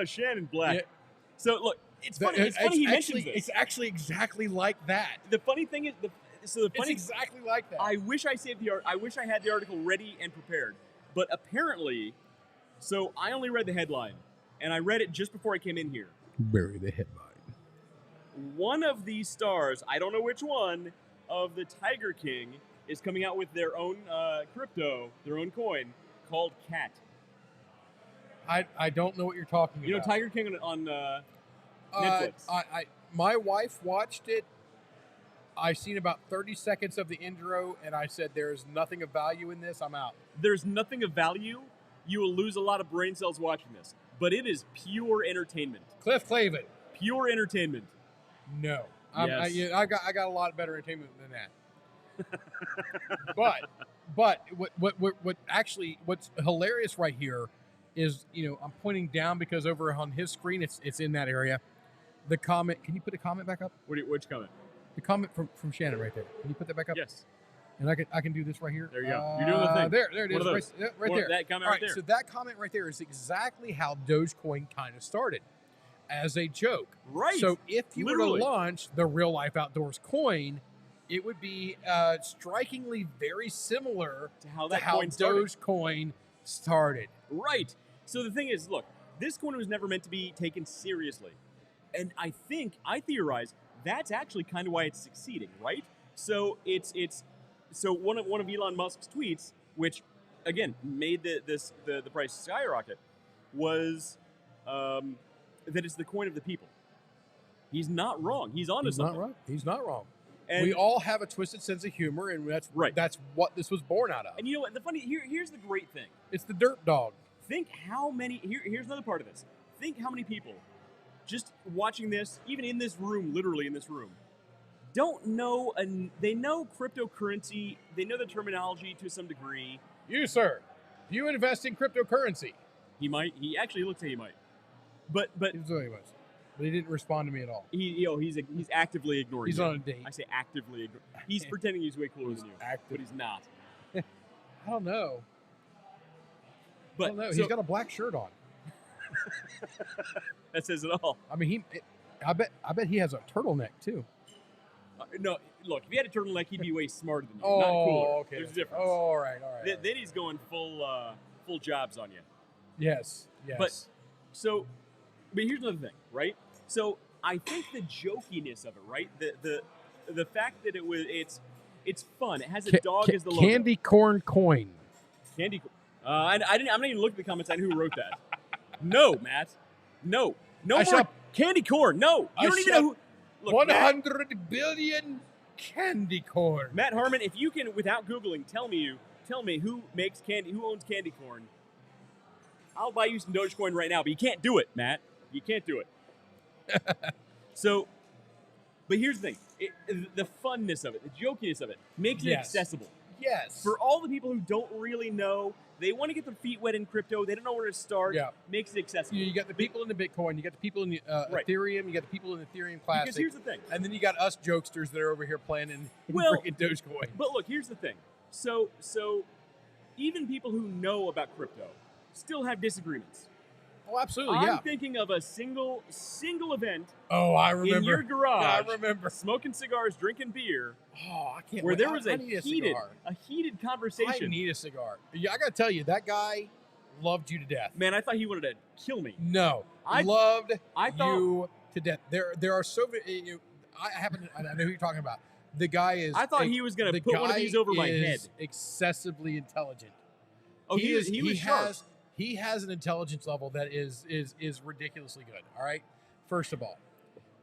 Shannon Black. Yeah. So look, It's funny. It's funny he mentions this. It's actually exactly like that. The funny thing is, it's exactly like that. I wish I saved the art. I wish I had the article ready and prepared. But apparently, so I only read the headline, and I read it just before I came in here. Bury the headline. One of these stars, I don't know which one, of the Tiger King is coming out with their own crypto, their own coin called Cat. I don't know what you're talking about. You know Tiger King on Netflix. My wife watched it. I've seen about 30 seconds of the intro, and I said, "There's nothing of value in this. I'm out." There's nothing of value. You will lose a lot of brain cells watching this, but it is pure entertainment. Cliff Clavin. Pure entertainment. No, yes. I got a lot better entertainment than that. but what's hilarious right here is, I'm pointing down because over on his screen it's in that area. The comment. Can you put a comment back up? Which comment? The comment from Shannon right there. Can you put that back up? Yes. And I can do this right here. There you go. You're doing the thing. There it is. Right there. That comment right there. So that comment right there is exactly how Dogecoin kind of started, as a joke. Right. So if you Literally. were to launch the Real Life Outdoors coin, it would be strikingly very similar to how Dogecoin started. Right. So the thing is, look, this coin was never meant to be taken seriously. And I theorize that's actually kind of why it's succeeding, right? So so one of Elon Musk's tweets, which again made the price skyrocket, was that it's the coin of the people. He's not wrong. He's onto something. He's not wrong. And we all have a twisted sense of humor, and that's right. That's what this was born out of. And you know what? Here's the great thing. It's the dirt dog. Think how many. Here's another part of this. Think how many people, just watching this, even in this room, literally in this room, don't know. They know cryptocurrency. They know the terminology to some degree. You, sir, do you invest in cryptocurrency? He might. He actually looks like he might. But he didn't respond to me at all. He's actively ignoring. He's you. on a date. I say actively ignoring. He's pretending he's way cooler than you, but he's not. I don't know. But I don't know. So, he's got a black shirt on. That says it all. I mean, I bet he has a turtleneck too. No, look, if he had a turtleneck, he'd be way smarter than you. Oh, not cooler. Okay. There's a difference. Oh, all right. Then he's going full jobs on you. Yes. But here's another thing, right? So I think the jokiness of it, right? The fact that it's fun. It has a dog as the logo. Candy corn coin. Candy. I'm not even looking at the comments on who wrote that. No, Matt. No more candy corn. No, you don't even know who. Look, 100 billion candy corn. Matt Harmon, if you can, without Googling, tell me who makes candy, who owns candy corn. I'll buy you some Dogecoin right now, but you can't do it, Matt. You can't do it. But here's the thing: the funness of it, the jokiness of it, makes it accessible. Yes. For all the people who don't really know, they want to get their feet wet in crypto. They don't know where to start. Yeah. Makes it accessible. You got the people in the Bitcoin. You got the people in the Ethereum. You got the people in Ethereum Classic. Because here's the thing. And then you got us jokesters that are over here playing in freaking Dogecoin. But look, here's the thing. So even people who know about crypto still have disagreements. Oh, absolutely, I'm thinking of a single event. Oh, I remember. In your garage. I remember. Smoking cigars, drinking beer. Oh, I can't. Where wait. there was I a heated conversation. I need a cigar. Yeah, I got to tell you, that guy loved you to death. Man, I thought he wanted to kill me. No, I thought you to death. There are so many. I know who you're talking about. The guy is. I thought he was going to put one of these over my head. Excessively intelligent. Oh, he was sharp. He has an intelligence level that is ridiculously good. All right, first of all,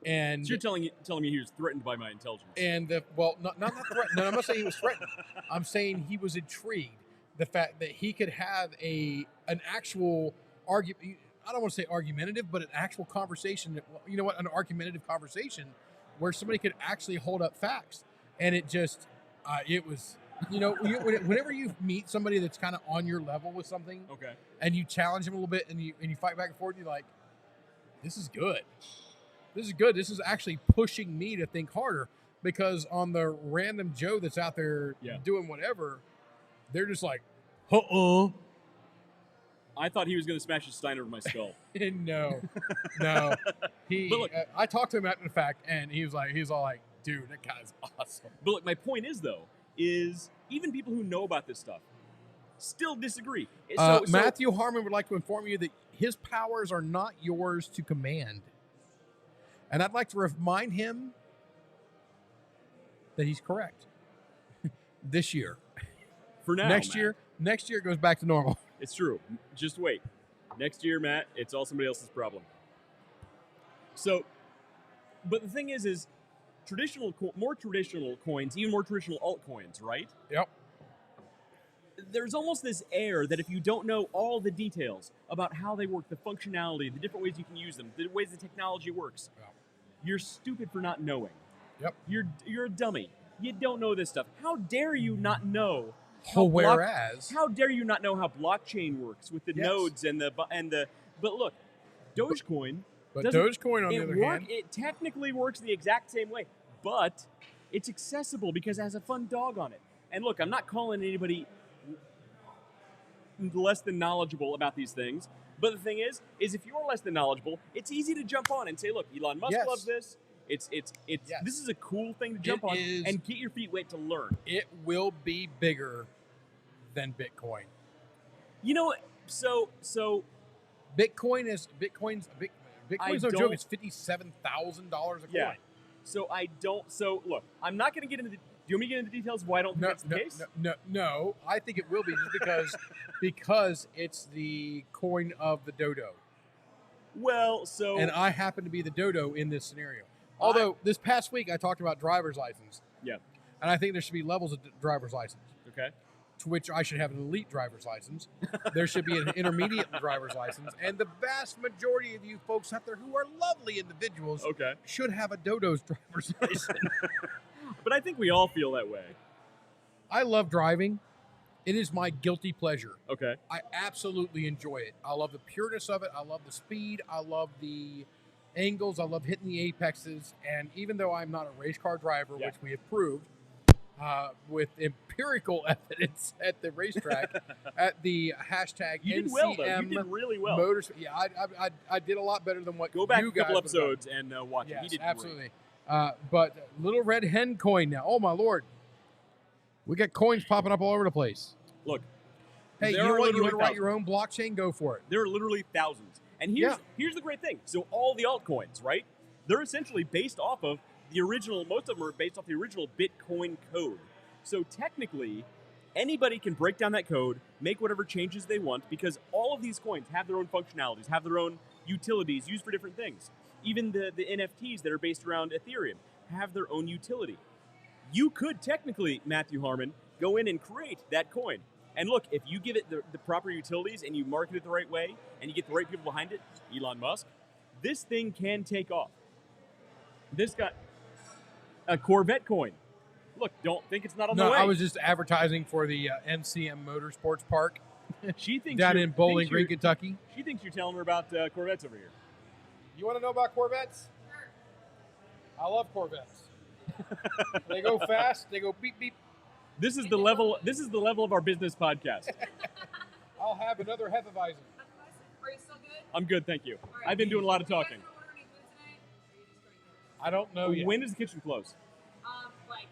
and so you're telling me he was threatened by my intelligence. And not threatened. No, I'm not saying he was threatened. I'm saying he was intrigued. The fact that he could have an actual argument. I don't want to say argumentative, but an actual conversation. You know what? An argumentative conversation where somebody could actually hold up facts, and it just it was. Whenever you meet somebody that's kind of on your level with something, okay, and you challenge them a little bit, and you fight back and forth, and you're like, "This is good. This is good. This is actually pushing me to think harder." Because on the random Joe that's out there doing whatever, they're just like, I thought he was going to smash his stein over my skull. No. He. But look, I talked to him after the fact, and he was all like, "Dude, that guy's awesome." But look, my point is even people who know about this stuff still disagree. Matthew Harmon would like to inform you that his powers are not yours to command, and I'd like to remind him that he's correct. This year, for now, next year it goes back to normal. It's true. Just wait. Next year, Matt, it's all somebody else's problem. So, but the thing is more traditional coins, even more traditional altcoins, right? Yep. There's almost this air that if you don't know all the details about how they work, the functionality, the different ways you can use them, the ways the technology works, you're stupid for not knowing. Yep. You're a dummy. You don't know this stuff. How dare you not know? How dare you not know how blockchain works with the nodes and the But look, Dogecoin. But Dogecoin, on the other hand, it technically works the exact same way, but it's accessible because it has a fun dog on it. And look, I'm not calling anybody less than knowledgeable about these things, but the thing is if you're less than knowledgeable, it's easy to jump on and say, look, Elon Musk loves this. It's This is a cool thing to jump on and get your feet wet to learn. It will be bigger than Bitcoin. You know, so Bitcoin's no joke. It's $57,000 a coin. Yeah. So look, I'm not going to get into. Do you want me to get into details of why I don't think that's the case? No. I think it will be just because it's the coin of the dodo. Well, and I happen to be the dodo in this scenario. Although this past week I talked about driver's license. Yeah. And I think there should be levels of driver's license. Okay. To which I should have an elite driver's license. There should be an intermediate driver's license. And the vast majority of you folks out there who are lovely individuals should have a dodo's driver's license. But I think we all feel that way. I love driving. It is my guilty pleasure. Okay. I absolutely enjoy it. I love the pureness of it. I love the speed. I love the angles. I love hitting the apexes. And even though I'm not a race car driver, which we have proved with empirical evidence at the racetrack, at the hashtag you did NCM well, though. You did really well. Motors. Yeah, I did a lot better than what Go back you a couple guys episodes and watch it. He did absolutely. But Little Red Hen coin now. Oh, my Lord. We got coins popping up all over the place. Look. Hey, you know what? You want to write your own blockchain? Go for it. There are literally thousands. And here's the great thing. So all the altcoins, right? They're essentially based off of the original, most of them are based off the original Bitcoin code. So technically, anybody can break down that code, make whatever changes they want, because all of these coins have their own functionalities, have their own utilities used for different things. Even the NFTs that are based around Ethereum have their own utility. You could technically, Matthew Harmon, go in and create that coin. And look, if you give it the proper utilities and you market it the right way and you get the right people behind it, Elon Musk, this thing can take off. This got a Corvette coin. Look, don't think it's not on the way. No, I was just advertising for the NCM Motorsports Park. She thinks down in Bowling Green, Kentucky. She thinks you're telling her about Corvettes over here. You want to know about Corvettes? Sure. I love Corvettes. They go fast. They go beep beep. This is the level. This is the level of our business podcast. I'll have another Hefeweizen. Are you still good? I'm good, thank you. Right. I've been doing a lot of talking. I don't know yet. When does the kitchen close? Like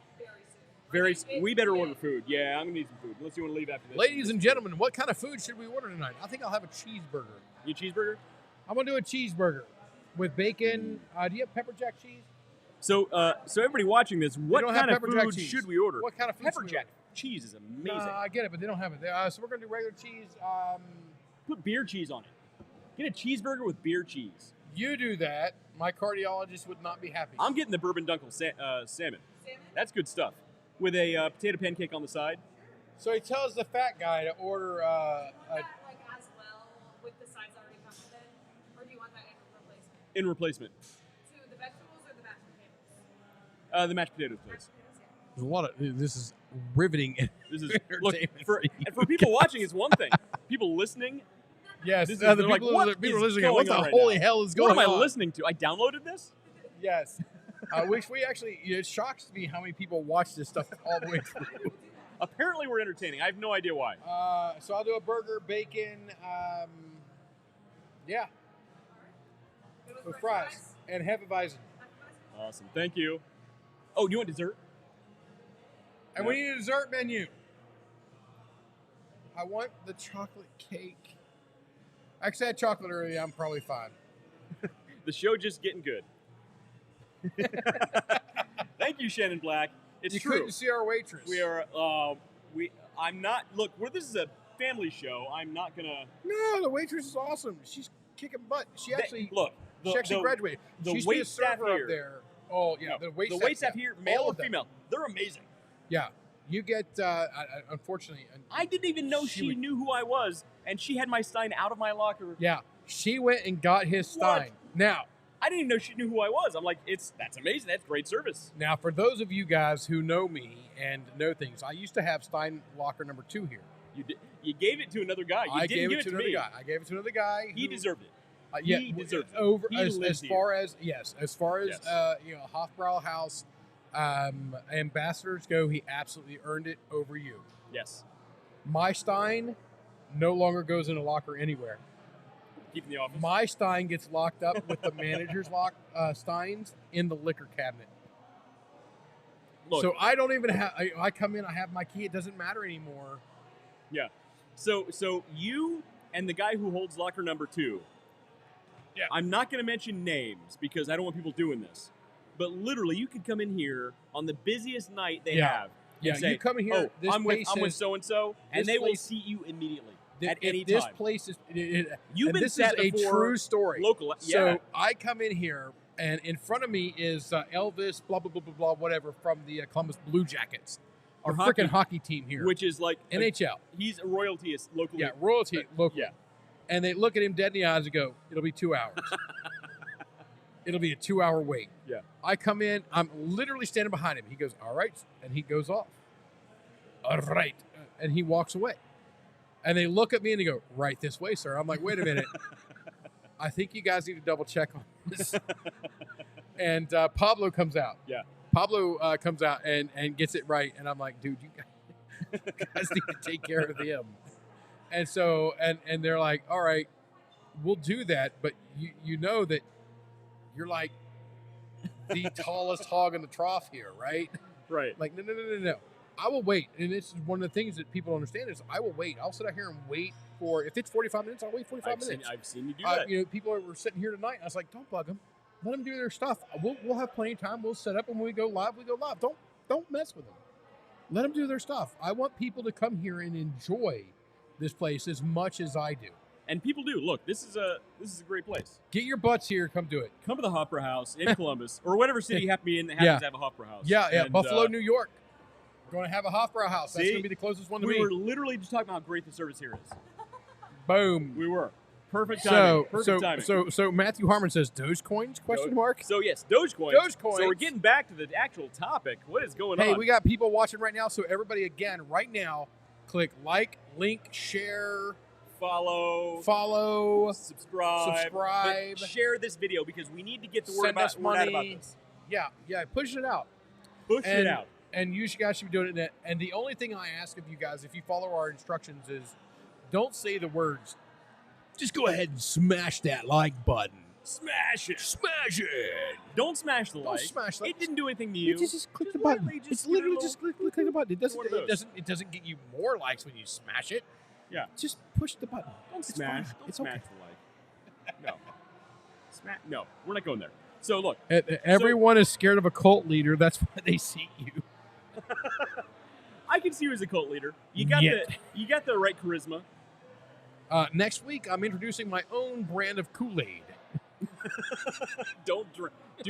very soon. We better order food. Yeah, I'm gonna need some food. Unless you want to leave after this. Ladies and gentlemen, what kind of food should we order tonight? I think I'll have a cheeseburger. You a cheeseburger? I'm gonna do a cheeseburger with bacon. Do you have pepper jack cheese? So everybody watching this, what kind of food cheese. should we order? What kind of food? Pepper jack cheese is amazing. I get it, but they don't have it. So we're gonna do regular cheese. Put beer cheese on it. Get a cheeseburger with beer cheese. You do that. My cardiologist would not be happy. I'm getting the bourbon dunkel salmon. Salmon? That's good stuff. With a potato pancake on the side. So he tells the fat guy to order that like as well with the sides already come with it, or do you want that in replacement? In replacement. To the vegetables or the mashed potatoes? The mashed potatoes, please. Mashed potatoes, yeah. There's a lot of this is riveting. This is look for people watching. It's one thing. People listening. Yes, this is, the people like, are listening. What the holy hell is going on? What am I listening to? I downloaded this. Yes. Which we actually, it shocks me how many people watch this stuff all the way through. Apparently, we're entertaining. I have no idea why. So I'll do a burger, bacon, with fries and Hefeweizen. Awesome. Thank you. Oh, you want dessert? And we need a dessert menu. I want the chocolate cake. Actually, I had chocolate earlier. I'm probably fine. The show just getting good. Thank you, Shannon Black. It's true. You couldn't see our waitress. We are. I'm not. Look, this is a family show. I'm not gonna. No, the waitress is awesome. She's kicking butt. She actually she actually graduated. The wait staff here up there. Oh yeah, no, the wait staff here, male or female, they're amazing. Yeah, you get. Unfortunately, I didn't even know she knew who I was, and she had my Stein out of my locker. Yeah, she went and got his Stein. What? Now, I didn't even know she knew who I was. I'm like, that's amazing. That's great service. Now, for those of you guys who know me and know things, I used to have Stein locker number 2 here. You gave it to another guy. I gave it to another guy. I gave it to another guy. He deserved it. Yeah, he deserves it. Over he as far as Hofbrau House ambassadors go, he absolutely earned it over you. Yes. My Stein no longer goes in a locker anywhere. Keep in the office. My Stein gets locked up with the manager's Steins in the liquor cabinet. Look, so I don't even have. I come in. I have my key. It doesn't matter anymore. Yeah. So you and the guy who holds locker number 2. Yeah. I'm not going to mention names because I don't want people doing this. But literally, you could come in here on the busiest night they have. Yeah. And say, you come in here. Oh, I'm with so and so, and they will see you immediately at any time. This place is. You've been this is a true story. Local. Yeah. So I come in here, and in front of me is Elvis, blah blah blah blah blah, whatever, from the Columbus Blue Jackets, our freaking hockey team here, which is like NHL. He's a royalty locally. Yeah, royalty locally. Yeah. And they look at him dead in the eyes and go, "It'll be 2 hours. It'll be a 2-hour wait." Yeah. I come in. I'm literally standing behind him. He goes, "All right," and he goes off. All right, and he walks away. And they look at me and they go, "Right this way, sir." I'm like, "Wait a minute. I think you guys need to double check on this." And Pablo comes out. Yeah. Pablo comes out and gets it right. And I'm like, "Dude, you guys need to take care of him." And so, and they're like, "All right, we'll do that. But you know that you're like the tallest hog in the trough here, right?" Right. Like, no. I will wait. And this is one of the things that people don't understand is I will wait. I'll sit out here and wait for, if it's 45 minutes, I'll wait 45 minutes. I've seen you do that. People were sitting here tonight. I was like, don't bug them. Let them do their stuff. We'll have plenty of time. We'll set up, and when we go live, we go live. Don't mess with them. Let them do their stuff. I want people to come here and enjoy this place as much as I do. And people do. Look, this is a great place. Get your butts here. Come do it. Come to the Hofbrau House in Columbus, or whatever city you happen to be in that happens to have a Hofbrau House. Yeah. And, Buffalo, New York. We're going to have a Hofbrau House. That's going to be the closest one to me. We were literally just talking about how great the service here is. Boom. We were. Perfect timing. So Matthew Harmon says Dogecoins? Question mark. So yes, Dogecoin. Dogecoin. So we're getting back to the actual topic. What is going on? Hey, we got people watching right now. So everybody, again, right now, click like, link, share, follow, subscribe. But share this video because we need to get the word out about this. Yeah, push it out. Push it out. And you guys should be doing it. And the only thing I ask of you guys, if you follow our instructions, is don't say the words. Just go ahead and smash that like button. Smash it. Smash it. Don't smash the like. Smash like. It didn't do anything to you. Just click the button. It's literally just click the button. It doesn't get you more likes when you smash it. Yeah. Just push the button. Don't smash the like. No. No, we're not going there. So look. Everyone is scared of a cult leader. That's why they seek you. I can see you as a cult leader. You got the right charisma. Next week, I'm introducing my own brand of Kool-Aid. Do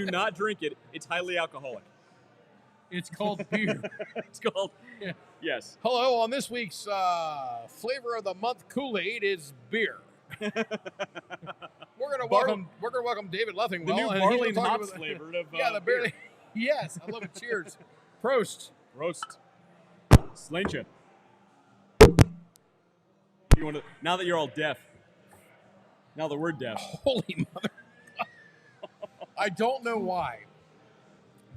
not drink it. It's highly alcoholic. It's called beer. It's called. Yeah. Yes. Hello. On this week's flavor of the month Kool-Aid is beer. We're gonna welcome David Leffingwell. The new barley and hops flavored of the barley. Yes, I love it. Cheers. Prost. Slancha. You want to? Now that you're all deaf. Now that we're deaf. Holy mother. I don't know why.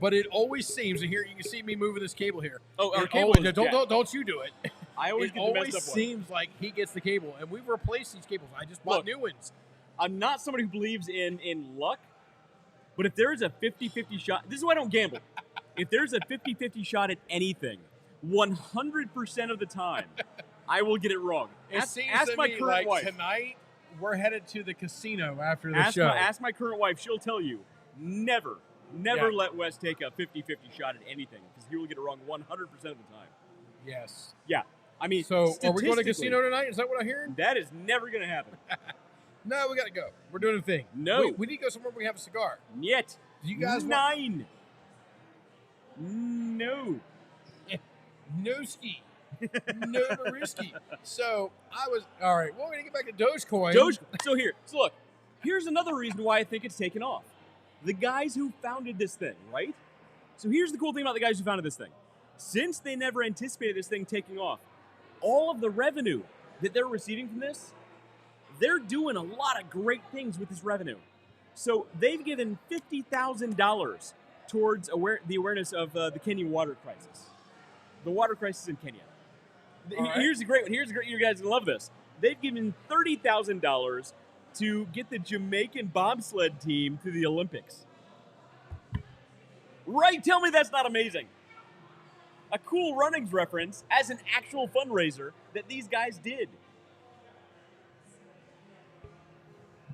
But it always seems, and here you can see me moving this cable here. Oh, our It cable always- is- don't you do it. I always It get the messed always up one. seems like he gets the cable, and we've replaced these cables. I just bought Look. new ones. I'm not somebody who believes in luck, but if there is a 50-50 shot, this is why I don't gamble. If there's a 50-50 shot at anything, 100% of the time, I will get it wrong. It Ask seems to my me current like wife. tonight we're headed to the casino after the Ask show. ask my current wife. She'll tell you, never Yeah. let Wes take a 50-50 shot at anything because he will get it wrong 100% of the time. Yes. Yeah. I mean, So are we going to statistically, casino tonight? Is that what I'm hearing? That is never going to happen. No, we got to go. We're doing a thing. No. We need to go somewhere where we have a cigar. Yet. Do you guys want... 9. No. No ski. No risky. So I was all right. Well, we're gonna get back to Dogecoin. So look, here's another reason why I think it's taken off. The guys who founded this thing, right? So here's the cool thing about the guys who founded this thing. Since they never anticipated this thing taking off, all of the revenue that they're receiving from this, they're doing a lot of great things with this revenue. So they've given $50,000 towards the awareness of the Kenya water crisis. The water crisis in Kenya. Right. Here's the great one. Here's the great. You guys love this. They've given $30,000 to get the Jamaican bobsled team to the Olympics. Right? Tell me that's not amazing. A Cool Runnings reference as an actual fundraiser that these guys did.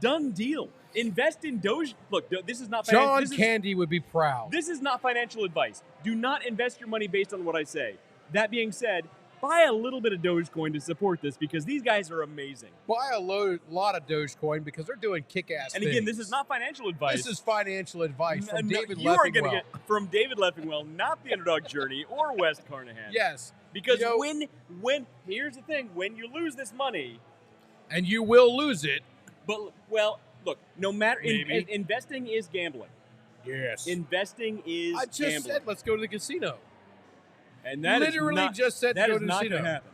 Done deal. Invest in Doge. Look, this is not John Candy would be proud. This is not financial advice. Do not invest your money based on what I say. That being said, buy a little bit of Dogecoin to support this because these guys are amazing. Buy a lot of Dogecoin because they're doing kick-ass And things. again, this is not financial advice. This is financial advice from David You are going to Leffingwell. get from David Leffingwell, not the Underdog Journey or Wes Carnahan. Yes. Because You know- when here's the thing, when you lose this money, And you will lose it. but well, look, no matter Maybe. investing is gambling. Yes. Investing is I just gambling. said let's go to the casino. And that is Literally not, just said that to go is to the not casino. going to happen.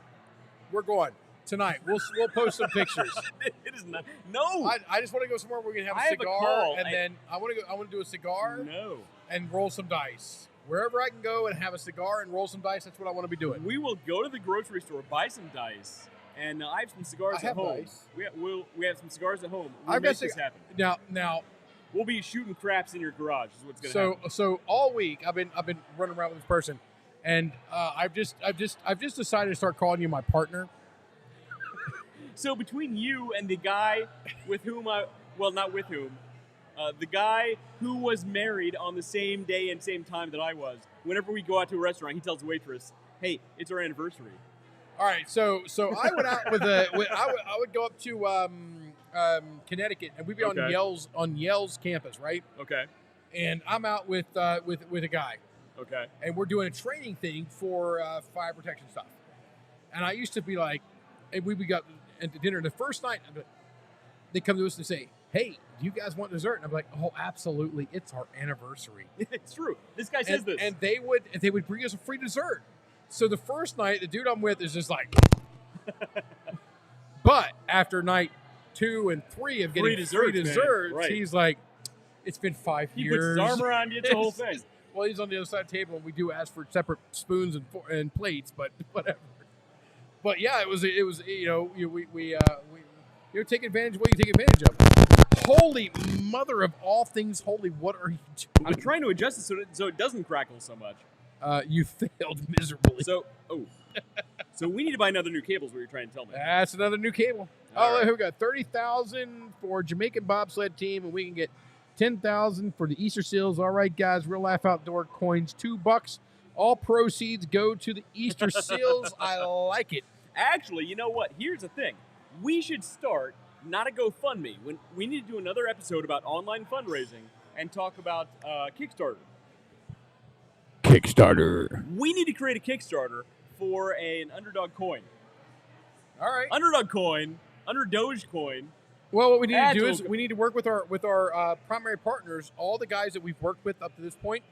We're going tonight. We'll post some pictures. It is not. No. I just want to go somewhere where we can have I a have a cigar, call. and then I want to do a cigar No. and roll some dice. Wherever I can go and have a cigar and roll some dice, that's what I want to be doing. We will go to the grocery store, buy some dice, and I have some cigars I have at home. dice. We have some cigars at home. We'll I've make got this happen. Now. We'll be shooting craps in your garage. Is what's going to happen. So all week I've been running around with this person, and I've just decided to start calling you my partner. So between you and the guy with whom not with whom, the guy who was married on the same day and same time that I was, whenever we go out to a restaurant, he tells the waitress, "Hey, it's our anniversary." All right, so I went out I would go up to Connecticut, and we'd be Okay. on Yale's campus, right? Okay. And I'm out with a guy, Okay. and we're doing a training thing for fire protection stuff. And I used to be like, and we got at the dinner the first night. They come to us and say, "Hey, do you guys want dessert?" And I'm like, "Oh, absolutely! It's our anniversary." It's true. This guy says this. And they would bring us a free dessert. So the first night, the dude I'm with is just like, but after night 2 and 3 of getting free desserts, Right. he's like, it's been 5 he years. puts his arm around you. It's the whole thing. Well, he's on the other side of the table, and we do ask for separate spoons and plates, but whatever. But yeah, it was we take advantage of what you take advantage of. Holy mother of all things holy, what are you doing? I'm trying to adjust it so it doesn't crackle so much. You failed miserably. So we need to buy another new cable is what you're trying to tell me. That's another new cable. All right. We got 30,000 for Jamaican bobsled team, and we can get 10,000 for the Easter seals. All right, guys, Real Life Outdoor coins, $2. All proceeds go to the Easter seals. I like it. Actually, you know what? Here's the thing. We should start not a GoFundMe. When we need to do another episode about online fundraising and talk about Kickstarter. Kickstarter. We need to create a Kickstarter for an Underdog coin. All right. Underdog coin, under Dogecoin. Well, what we need to do That's is we need to work with our primary partners, all the guys that we've worked with up to this point.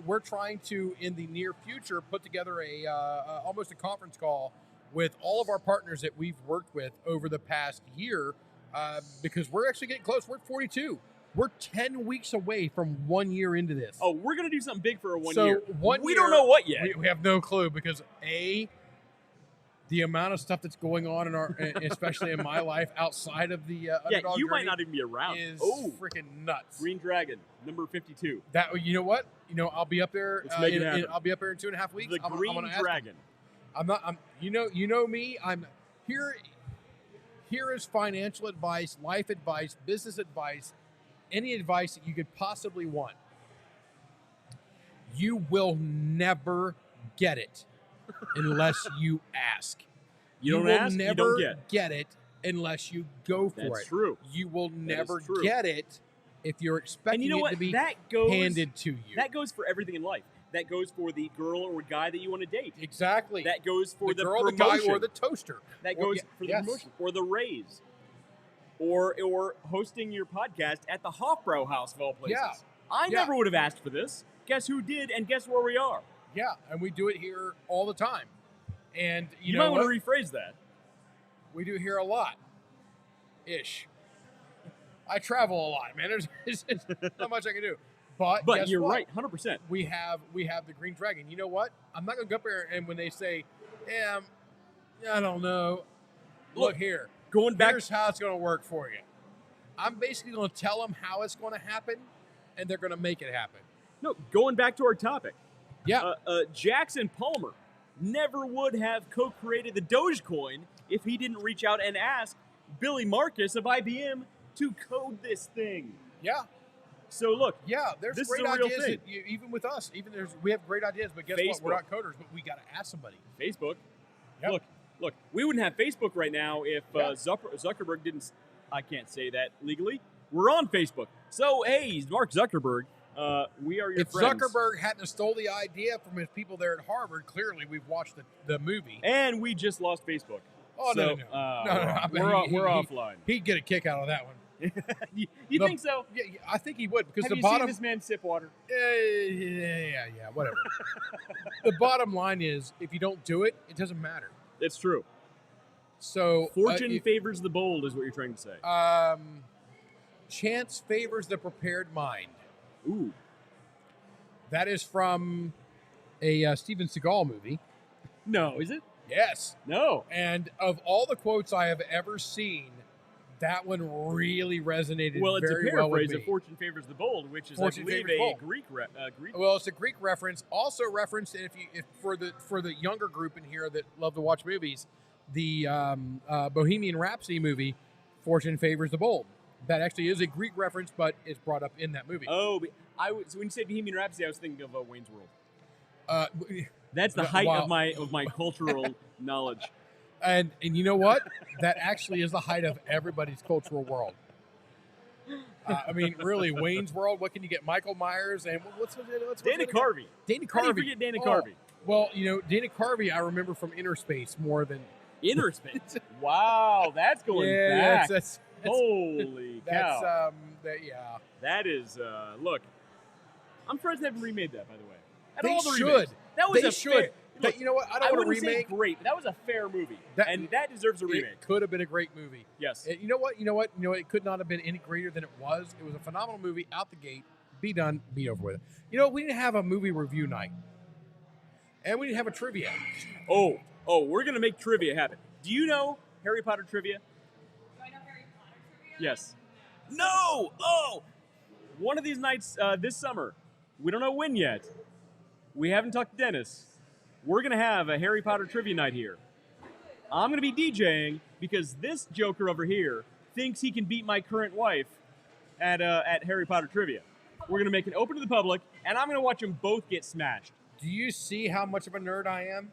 We're trying to, in the near future, put together almost a conference call with all of our partners that we've worked with over the past year, because we're actually getting close. We're at 42. We're 10 weeks away from 1 year into this. Oh, we're going to do something big for a 1 so year. 1 We year, don't know what yet. We have no clue because the amount of stuff that's going on in our, especially in my life outside of the Underdog you might journey not even be around. is Oh, freaking nuts. Green Dragon, number 52. That you know what? I'll be up there. Let's make it happen. I'll be up there in 2.5 weeks. The I'm Green gonna ask Dragon. him. I'm not. I'm. You know me. I'm here. Here is financial advice, life advice, business advice, any advice that you could possibly want. You will never get it unless you ask. You don't will ask, never you don't get. it unless you go for That's it. true. You will never true. get it if you're expecting And you know it what? to be That goes, handed to you. That goes for everything in life. That goes for the girl or guy that you want to date. Exactly. That goes for the girl, promotion. the guy, or the toaster. That goes for the promotion or the raise, or hosting your podcast at the Hofbrauhaus of all places. Yeah. I never would have asked for this. Guess who did, and guess where we are. Yeah, and we do it here all the time. And you know might what? want to rephrase that. We do here a lot. Ish. I travel a lot, man. There's not much I can do. But guess you're what? right, 100%. We have the Green Dragon. You know what? I'm not gonna go up there and when they say, "Yeah, I don't know," look here. Going back, Here's how it's gonna work for you. I'm basically gonna tell them how it's gonna happen, and they're gonna make it happen. No, going back to our topic. Yeah. Jackson Palmer never would have co-created the Dogecoin if he didn't reach out and ask Billy Marcus of IBM to code this thing. Yeah. So look, there's this great is a real ideas. thing. Even with us, we have great ideas. But guess what? We're not coders, but we got to ask somebody. Facebook. Yep. Look, we wouldn't have Facebook right now if Zuckerberg didn't. I can't say that legally. We're on Facebook. So hey, Mark Zuckerberg, we are your friends. If Zuckerberg hadn't stole the idea from his people there at Harvard, clearly we've watched the movie. And we just lost Facebook. Oh so, no. We're offline. He'd get a kick out of that one. you think so? Yeah, I think he would because have the you bottom. seen this man sip water? Yeah, whatever. The bottom line is, if you don't do it, it doesn't matter. It's true. So fortune favors the bold, is what you're trying to say. Chance favors the prepared mind. Ooh, that is from a Steven Seagal movie. No, is it? Yes. No. And of all the quotes I have ever seen, that one really resonated well, it's very a well with paraphrase me. of Fortune Favors the Bold, which is, Fortune I believe, favors a Greek. Well, it's a Greek reference. Also referenced, if for the younger group in here that love to watch movies, the Bohemian Rhapsody movie, Fortune Favors the Bold. That actually is a Greek reference, but it's brought up in that movie. Oh, so when you said Bohemian Rhapsody, I was thinking of Wayne's World. That's the height of my cultural knowledge. And you know what? That actually is the height of everybody's cultural world. I mean, really, Wayne's World. What can you get? Michael Myers and what's Dana Carvey. Dana Carvey. How do you forget Dana Carvey? Well, Dana Carvey, I remember from Inner Space more than Inner Space. Wow, that's going back. That's holy cow. That is. Look, I'm surprised they haven't remade that. By the way, they should. That was they should. Look, you know what? I don't want to remake. Say great, but that was a fair movie, and that deserves a remake. It could have been a great movie. Yes. You know what? It could not have been any greater than it was. It was a phenomenal movie out the gate. Be done. Be over with it. We didn't have a movie review night, and we didn't have a trivia. Oh, we're gonna make trivia happen. Do you know Harry Potter trivia? Do I know Harry Potter trivia? Yes. No. Oh, one of these nights this summer. We don't know when yet. We haven't talked to Dennis. We're going to have a Harry Potter trivia night here. I'm going to be DJing because this joker over here thinks he can beat my current wife at Harry Potter trivia. We're going to make it open to the public, and I'm going to watch them both get smashed. Do you see how much of a nerd I am?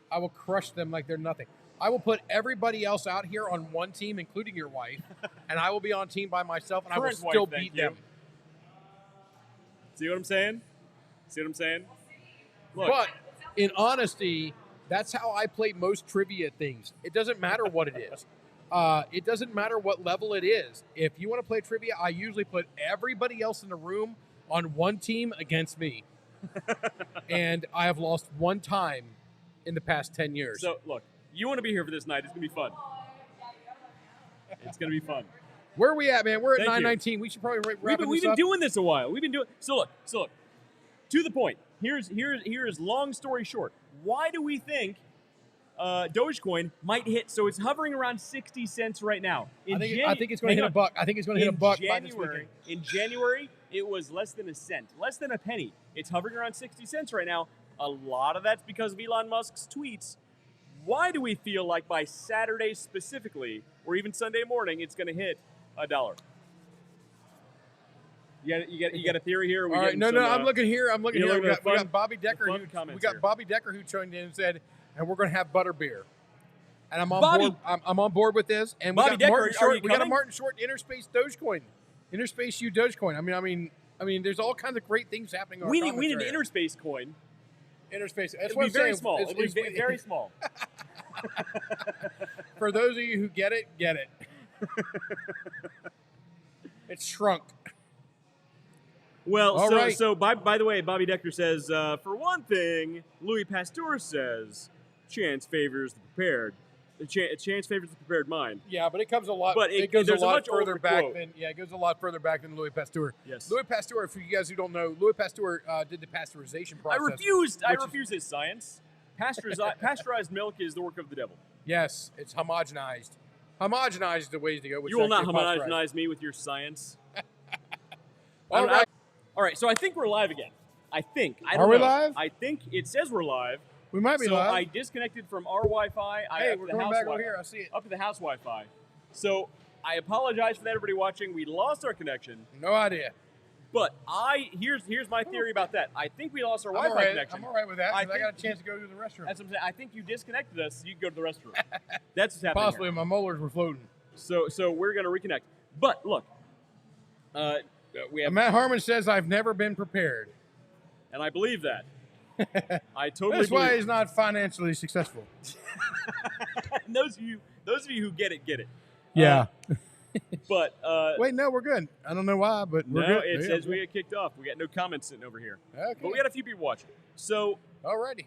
I will crush them like they're nothing. I will put everybody else out here on one team, including your wife, and I will be on team by myself, and Current I will still wife, beat them. See what I'm saying? Look. But in honesty, that's how I play most trivia things. It doesn't matter what it is. It doesn't matter what level it is. If you want to play trivia, I usually put everybody else in the room on one team against me. And I have lost one time in the past 10 years. So, look, you want to be here for this night. It's going to be fun. It's going to be fun. Where are we at, man? We're at Thank you. 9:19. We should probably wrap this up. We've been doing this a while. We've been doing so. Look. To the point. Here's long story short. Why do we think Dogecoin might hit? So it's hovering around 60 cents right now. I think it's going to hit $1. I think it's going to hit $1 by this weekend. In January, it was less than a cent, less than a penny. It's hovering around 60 cents right now. A lot of that's because of Elon Musk's tweets. Why do we feel like by Saturday specifically, or even Sunday morning, it's going to hit $1? You got a theory here? All right, no, I'm looking here. We got Bobby Decker. Bobby Decker who joined in and said, and we're going to have butterbeer. And I'm on board. I'm on board with this. And Bobby Decker, we got a Martin Short Interspace Dogecoin, Interspace U Dogecoin. I mean, there's all kinds of great things happening. We need an Interspace coin. Interspace. It'll be very small. It'll be very small. For those of you who get it, get it. It's shrunk. Well, so by the way, Bobby Decker says, for one thing, Louis Pasteur says, chance favors the prepared. Chance favors the prepared mind. Yeah, but it comes a lot. But it goes a lot much further back quote. than it goes a lot further back than Louis Pasteur. Yes, Louis Pasteur. For you guys who don't know, Louis Pasteur did the pasteurization process. I refuse his science. Pasteurized milk is the work of the devil. Yes, it's homogenized. Homogenized is the ways to go. You will not homogenize me with your science. All right. All right. So I think we're live again. I don't Are we know. live? I think it says we're live. We might be live. So I disconnected from our Wi-Fi. Hey, we're going back over here. I see it. Up to the house Wi-Fi. So I apologize for that, everybody watching. We lost our connection. No idea. But here's my theory about that. I think we lost our Wi-Fi connection. I'm all right with that. I got a chance to go to the restroom. That's what I'm saying. I think you disconnected us so you can go to the restroom. That's what's happening. Possibly, my molars were floating. So we're going to reconnect. But look, we have Matt Harmon says I've never been prepared, and I believe that. I totally. That's why he's not financially successful. And those of you who get it, get it. Yeah. But wait, no, we're good. I don't know why, but we're good. It says we get kicked off. We got no comments sitting over here. Okay. But we got a few people watching. So alrighty.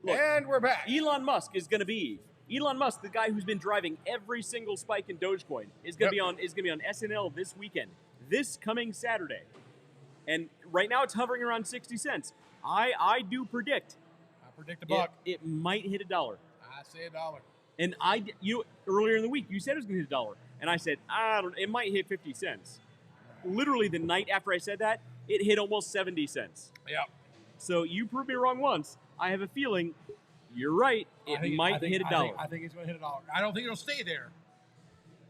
Look, and we're back. Elon Musk, the guy who's been driving every single spike in Dogecoin, is going to be on SNL this weekend, this coming Saturday. And right now it's hovering around 60 cents. I do predict. I predict $1. It might hit $1. I say $1. And earlier in the week you said it was going to hit $1, and I said it might hit 50 cents. Literally the night after I said that, it hit almost 70 cents. Yeah. So you proved me wrong once. I have a feeling you're right. It might hit $1. I think it's going to hit $1. I don't think it'll stay there,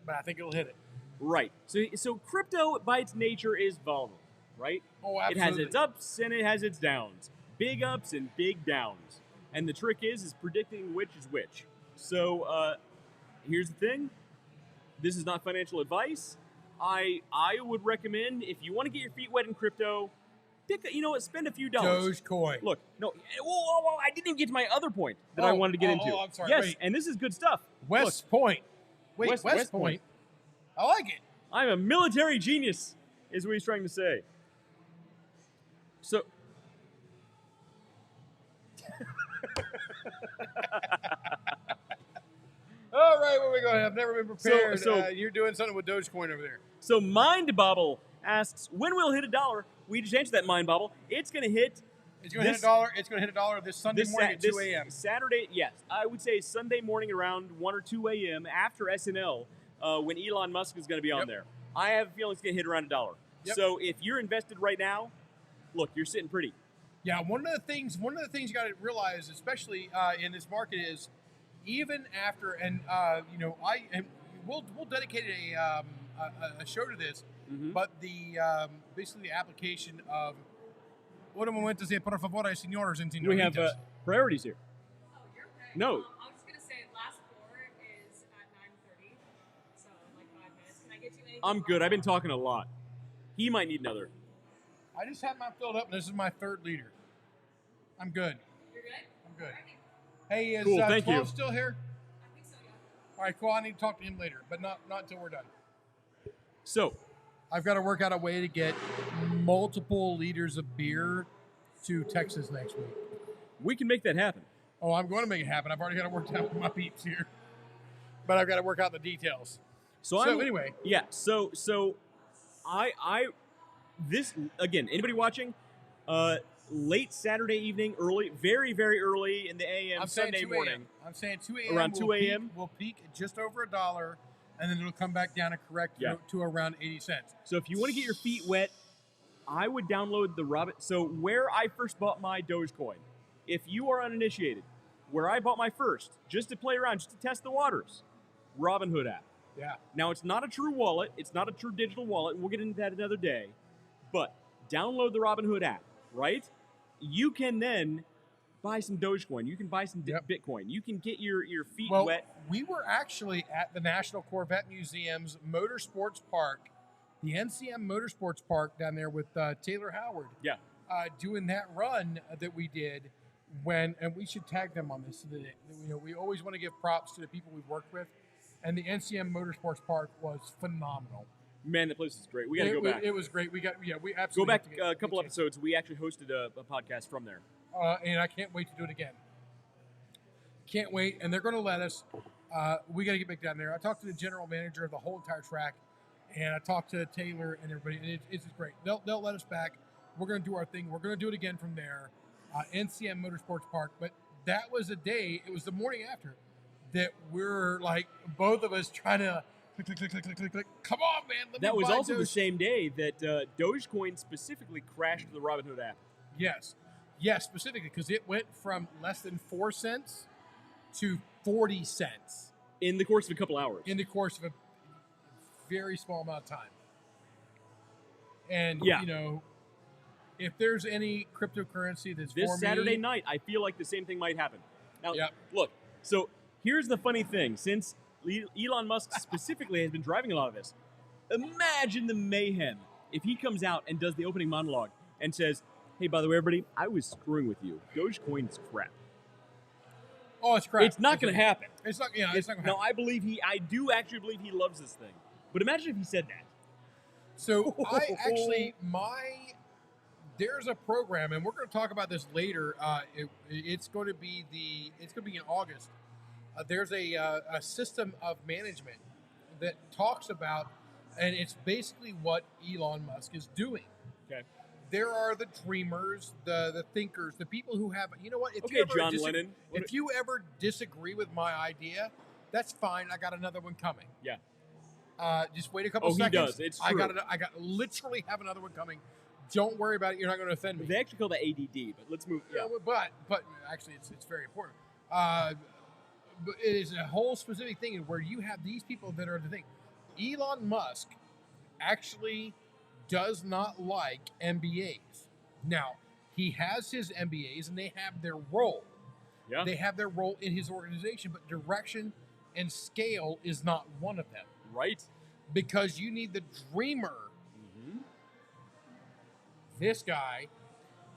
but I think it'll hit it. Right. So crypto by its nature is volatile, right? Oh, absolutely. It has its ups and it has its downs. Big ups and big downs. And the trick is predicting which is which. So here's the thing. This is not financial advice. I would recommend, if you want to get your feet wet in crypto, spend a few dollars. Dogecoin. Look, no, whoa, I didn't even get to my other point that I wanted to get into. I'm sorry. Yes, wait. and this is good stuff. West Point. Wait, West Point. I like it. I'm a military genius, is what he's trying to say. So. All right, where we going? I've never been prepared. You're doing something with Dogecoin over there. So Mind Bobble asks, when will it hit $1? We just answered that, Mind Bobble. It's going to hit. It's going to hit $1. It's going to hit $1 this Sunday morning at 2 a.m. Saturday, yes. I would say Sunday morning around 1 or 2 a.m. after SNL, when Elon Musk is going to be on there. I have a feeling it's going to hit around $1. Yep. So if you're invested right now, look, you're sitting pretty. Yeah, one of the things you got to realize, especially in this market, is even after we'll dedicate a show to this, but basically the application of what am I going to say? Por favor, señores and señoritas. We have priorities here. Oh, you're okay. No. I was just going to say last four is at 9:30, so like 5 minutes. Can I get you anything? I'm good. I've been talking a lot. He might need another. I just have mine filled up, and this is my 3rd liter. I'm good. You're good? I'm good. Hey, is cool, thank 12 you. still here? I think so, yeah. All right, cool. I need to talk to him later, but not until we're done. So, I've got to work out a way to get multiple liters of beer to Texas next week. we can make that happen. Oh, I'm going to make it happen. I've already got to work out with my peeps here. But I've got to work out the details. So anyway, yeah. So this again. Anybody watching? Late Saturday evening, early, very very early in the AM Sunday morning. I'm saying 2 a.m. Around 2 a.m. We'll peak at just over $1, and then it'll come back down and correct to around 80 cents. So if you want to get your feet wet, I would download the Robin. So where I first bought my Dogecoin, if you are uninitiated, where I bought my first, just to play around, just to test the waters, Robinhood app. Yeah. Now it's not a true wallet. It's not a true digital wallet. We'll get into that another day. But download the Robinhood app, right? You can then buy some Dogecoin. You can buy some Bitcoin. You can get your feet wet. We were actually at the National Corvette Museum's Motorsports Park, the NCM Motorsports Park down there with Taylor Howard. Yeah. Doing that run that we did and we should tag them on this. We always want to give props to the people we've worked with, and the NCM Motorsports Park was phenomenal. Man, that place is great. We got to go back. It was great. We absolutely go back a couple episodes. We actually hosted a podcast from there. And I can't wait to do it again. Can't wait, and they're going to let us. We got to get back down there. I talked to the general manager of the whole entire track, and I talked to Taylor and everybody, and it's great. They'll let us back. We're going to do our thing. We're going to do it again from there, NCM Motorsports Park. But that was a day. It was the morning after that we're like both of us trying to. Click. Come on, man. That was also the same day that Dogecoin specifically crashed the Robinhood app. Yes, specifically because it went from less than 4 cents to 40 cents in the course of a couple hours. In the course of a very small amount of time. And if there's any cryptocurrency that's this Saturday night, I feel like the same thing might happen. Now, look. So here's the funny thing: since Elon Musk specifically has been driving a lot of this. Imagine the mayhem if he comes out and does the opening monologue and says, "Hey, by the way, everybody, I was screwing with you. Dogecoin is crap." Oh, it's crap. It's not going to happen. It's not. It's not going to happen. No, I do actually believe he loves this thing. But imagine if he said that. So there's a program, and we're going to talk about this later. It's going to be in August. There's a system of management that talks about, and it's basically what Elon Musk is doing. Okay. There are the dreamers, the thinkers, the people who have, you know what? If you ever disagree with my idea, that's fine. I got another one coming. Yeah. Just wait a couple seconds. He does. It's true. I got literally have another one coming. Don't worry about it. You're not going to offend me. They actually call that ADD, but let's move. Yeah. But actually, it's very important. But it is a whole specific thing where you have these people that are the thing. Elon Musk actually does not like MBAs. Now, he has his MBAs and they have their role. Yeah. They have their role in his organization, but direction and scale is not one of them. Right. Because you need the dreamer, this guy,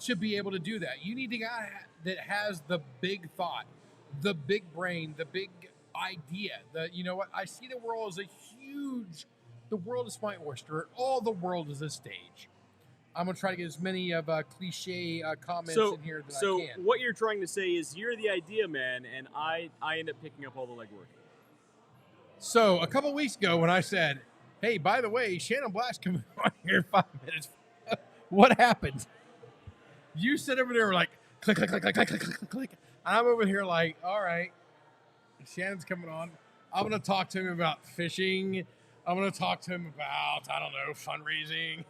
to be able to do that. You need the guy that has the big thought, the big brain, the big idea. You know what? I see the world as the world is my oyster. All the world is a stage. I'm going to try to get as many of cliche comments in here that I can. So what you're trying to say is you're the idea man, and I end up picking up all the legwork. So a couple weeks ago when I said, hey, by the way, Shannon Blast coming on here in 5 minutes, what happened? You sit over there like, click, click, click, click, click, click, click, click. And I'm over here like, all right, Shannon's coming on. I'm going to talk to him about fishing. I'm going to talk to him about, I don't know, fundraising.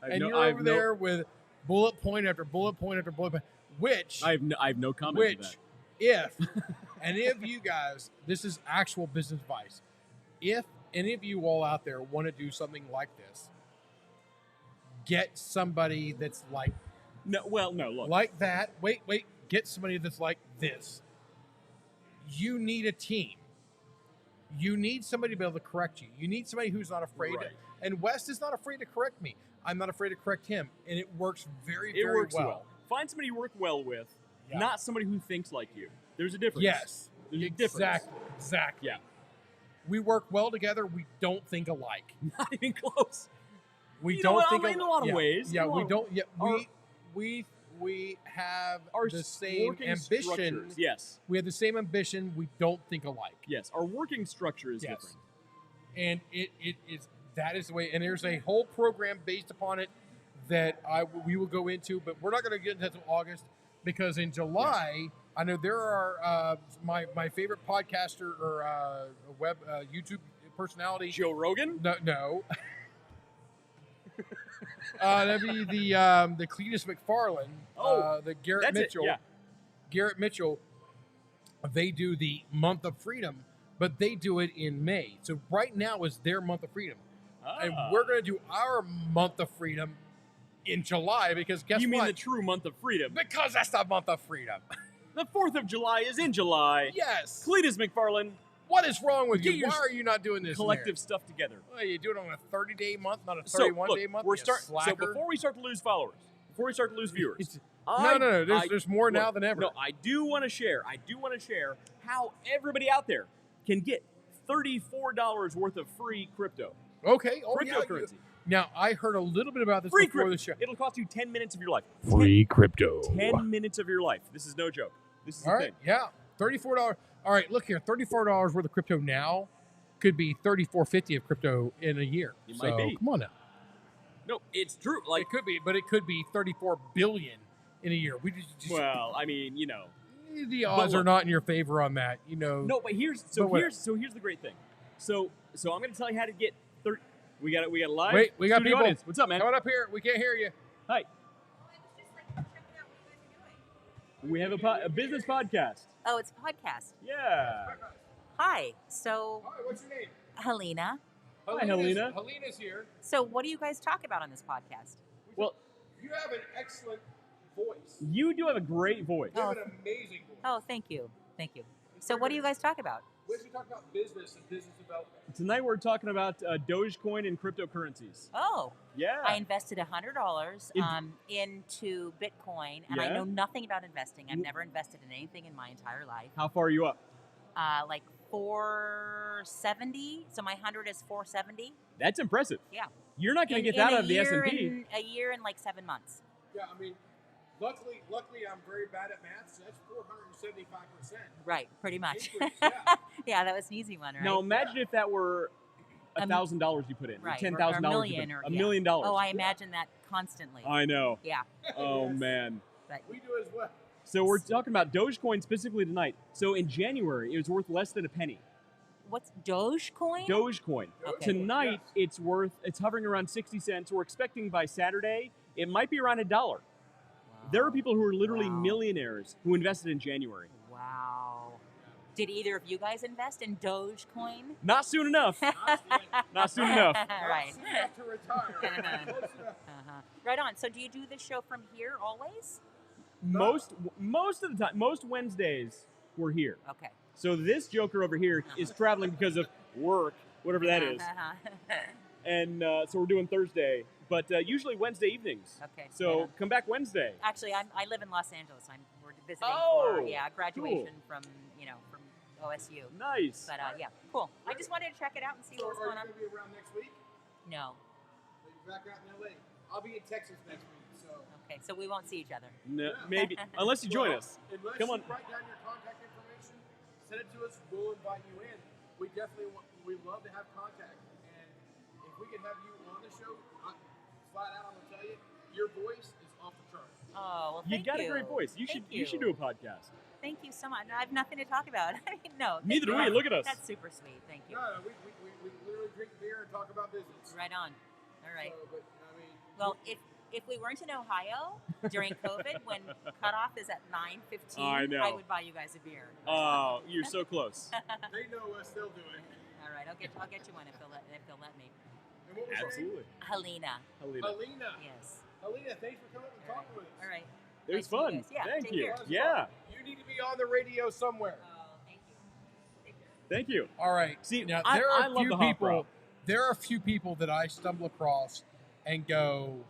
And you're over there with bullet point after bullet point after bullet point, which I have no comment. Which, if any of you guys, this is actual business advice. If any of you all out there want to do something like this, get somebody that's like look, like that. Wait, get somebody that's like this. You need a team. You need somebody to be able to correct you. You need somebody who's not afraid. Right. And West is not afraid to correct me. I'm not afraid to correct him. And it works very well. Find somebody you work well with, not somebody who thinks like you. There's a difference. Yes. There's a difference. Exactly. Yeah. We work well together. We don't think alike. Not even close. We don't think in a lot of ways. Yeah, we don't. Yeah, we have the same ambition. Yes. We have the same ambition. We don't think alike. Yes. Our working structure is different. And that is the way. And there's a whole program based upon it that we will go into, but we're not going to get into that until August, because in July, I know there are my favorite podcaster or web YouTube personality, Joe Rogan. No. That'd be the Cletus McFarlane, the Garrett Mitchell. Yeah. Garrett Mitchell. They do the Month of Freedom, but they do it in May. So right now is their Month of Freedom, and we're going to do our Month of Freedom in July, because guess what? You mean the true Month of Freedom? Because that's the Month of Freedom. The 4th of July is in July. Yes. Cletus McFarlane. What is wrong with Get you? your Why are you not doing this? Collective stuff together. Well, you do it on a 30-day month, not a 31-day month. So before we start to lose followers, before we start to lose viewers, no. There's more now than ever. No, I do want to share how everybody out there can get $34 worth of free crypto. Okay. Cryptocurrency. Now, I heard a little bit about this Free before the show. It'll cost you 10 minutes of your life. Free crypto. 10 minutes of your life. This is no joke. This is the thing. Yeah. $34. All right, look here. $34 worth of crypto now could be $34.50 of crypto in a year. It might be. Come on now. No, it's true. It could be, but it could be $34 billion in a year. Well, I mean, the odds are not in your favor on that. No, but here's the great thing. So I'm going to tell you how to get 30. We got a live. Wait, we got people. Audience. What's up, man? Coming up here. We can't hear you. Hi. Well, I was just checking out what you guys are doing. We have a business podcast. Oh, it's a podcast. Yeah. Hi. So, Hi, what's your name? Helena. Hi, Helena. Helena's here. So, what do you guys talk about on this podcast? Well, you have an excellent voice. You do have a great voice. You have an amazing voice. Oh, thank you. Thank you. So, what do you guys talk about? We talk about business and business development. Tonight we're talking about Dogecoin and cryptocurrencies. Oh. Yeah. I invested $100 into Bitcoin, and I know nothing about investing. I've never invested in anything in my entire life. How far are you up? Like 470. So my 100 is 470. That's impressive. Yeah. You're not going to get that out of the S&P. A year and like 7 months. Yeah, I mean, luckily I'm very bad at math, so that's 475%. Right, pretty much. Yeah. Yeah, that was an easy one, right? Now imagine if that were $1,000 you put in, right, $10,000 or $1 million, $1 million. Oh, I imagine that constantly. I know. Yeah. Oh man. But We do as well. So we're talking about Dogecoin specifically tonight. So in January, it was worth less than a penny. what's Dogecoin? Dogecoin. Okay. Tonight, it's hovering around 60 cents. We're expecting by Saturday, it might be around $1. Wow. There are people who are literally Wow. millionaires who invested in January. Wow. Did either of you guys invest in Dogecoin? Not soon enough. Not soon enough. Right. Soon after retire. Close enough. Right on. So do you do the show from here always? Most of the time, most Wednesdays, we're here. Okay. So this joker over here is traveling because of work, whatever that is. And so we're doing Thursday, but usually Wednesday evenings. Okay. So Yeah. come back Wednesday. Actually, I live in Los Angeles. We're visiting Oh, for graduation from OSU. Nice. But yeah, cool. I just wanted to check it out and see So what was are you going on. going to be around next week? No. You're back out in LA. I'll be in Texas next week, so. Okay, so we won't see each other. No, maybe unless you join us. Unless Come on. you write down your contact information, send it to us. We'll invite you in. We definitely we'd love to have contact. And if we can have you on the show, flat out, I'm gonna tell you, your voice is off the charts. Oh well, You thank got a great voice. You Thank should do a podcast. Thank you so much. I have nothing to talk about. I mean, no. thank Neither do you. we. Look at us. That's super sweet. Thank you. No, we literally drink beer and talk about business. Right on. All right. So, but I mean, Well, if we weren't in Ohio during COVID, when cutoff is at 9:15, I know. I would buy you guys a beer. Oh, you're so close. they know us. They'll do it. All right, I'll get you one if they'll let me. And what was your name? Absolutely. Helena. Helena. Alina. Yes. Alina, thanks for coming up and talking with us. All right. It was Nice to meet fun. you guys. Yeah, Thank take you. care. That was Yeah. fun. You need to be on the radio somewhere. Oh, thank you. Take care. Thank you. All right. See, now I there are love few the hot people. rod. There are a few people that I stumble across and go,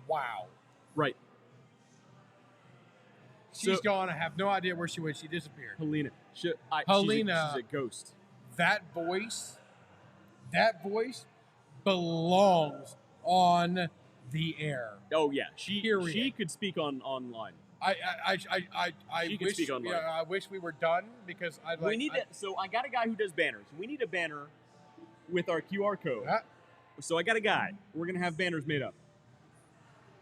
"Wow, Right. she's So- gone. I have no idea where she went. She disappeared." Helena. Helena. She's a ghost. That voice belongs on the air. Oh yeah. She Period. could speak online. She can wish, speak online. I wish we were done because we need to. So I got a guy who does banners. We need a banner with our QR code. So I got a guy. We're gonna have banners made up.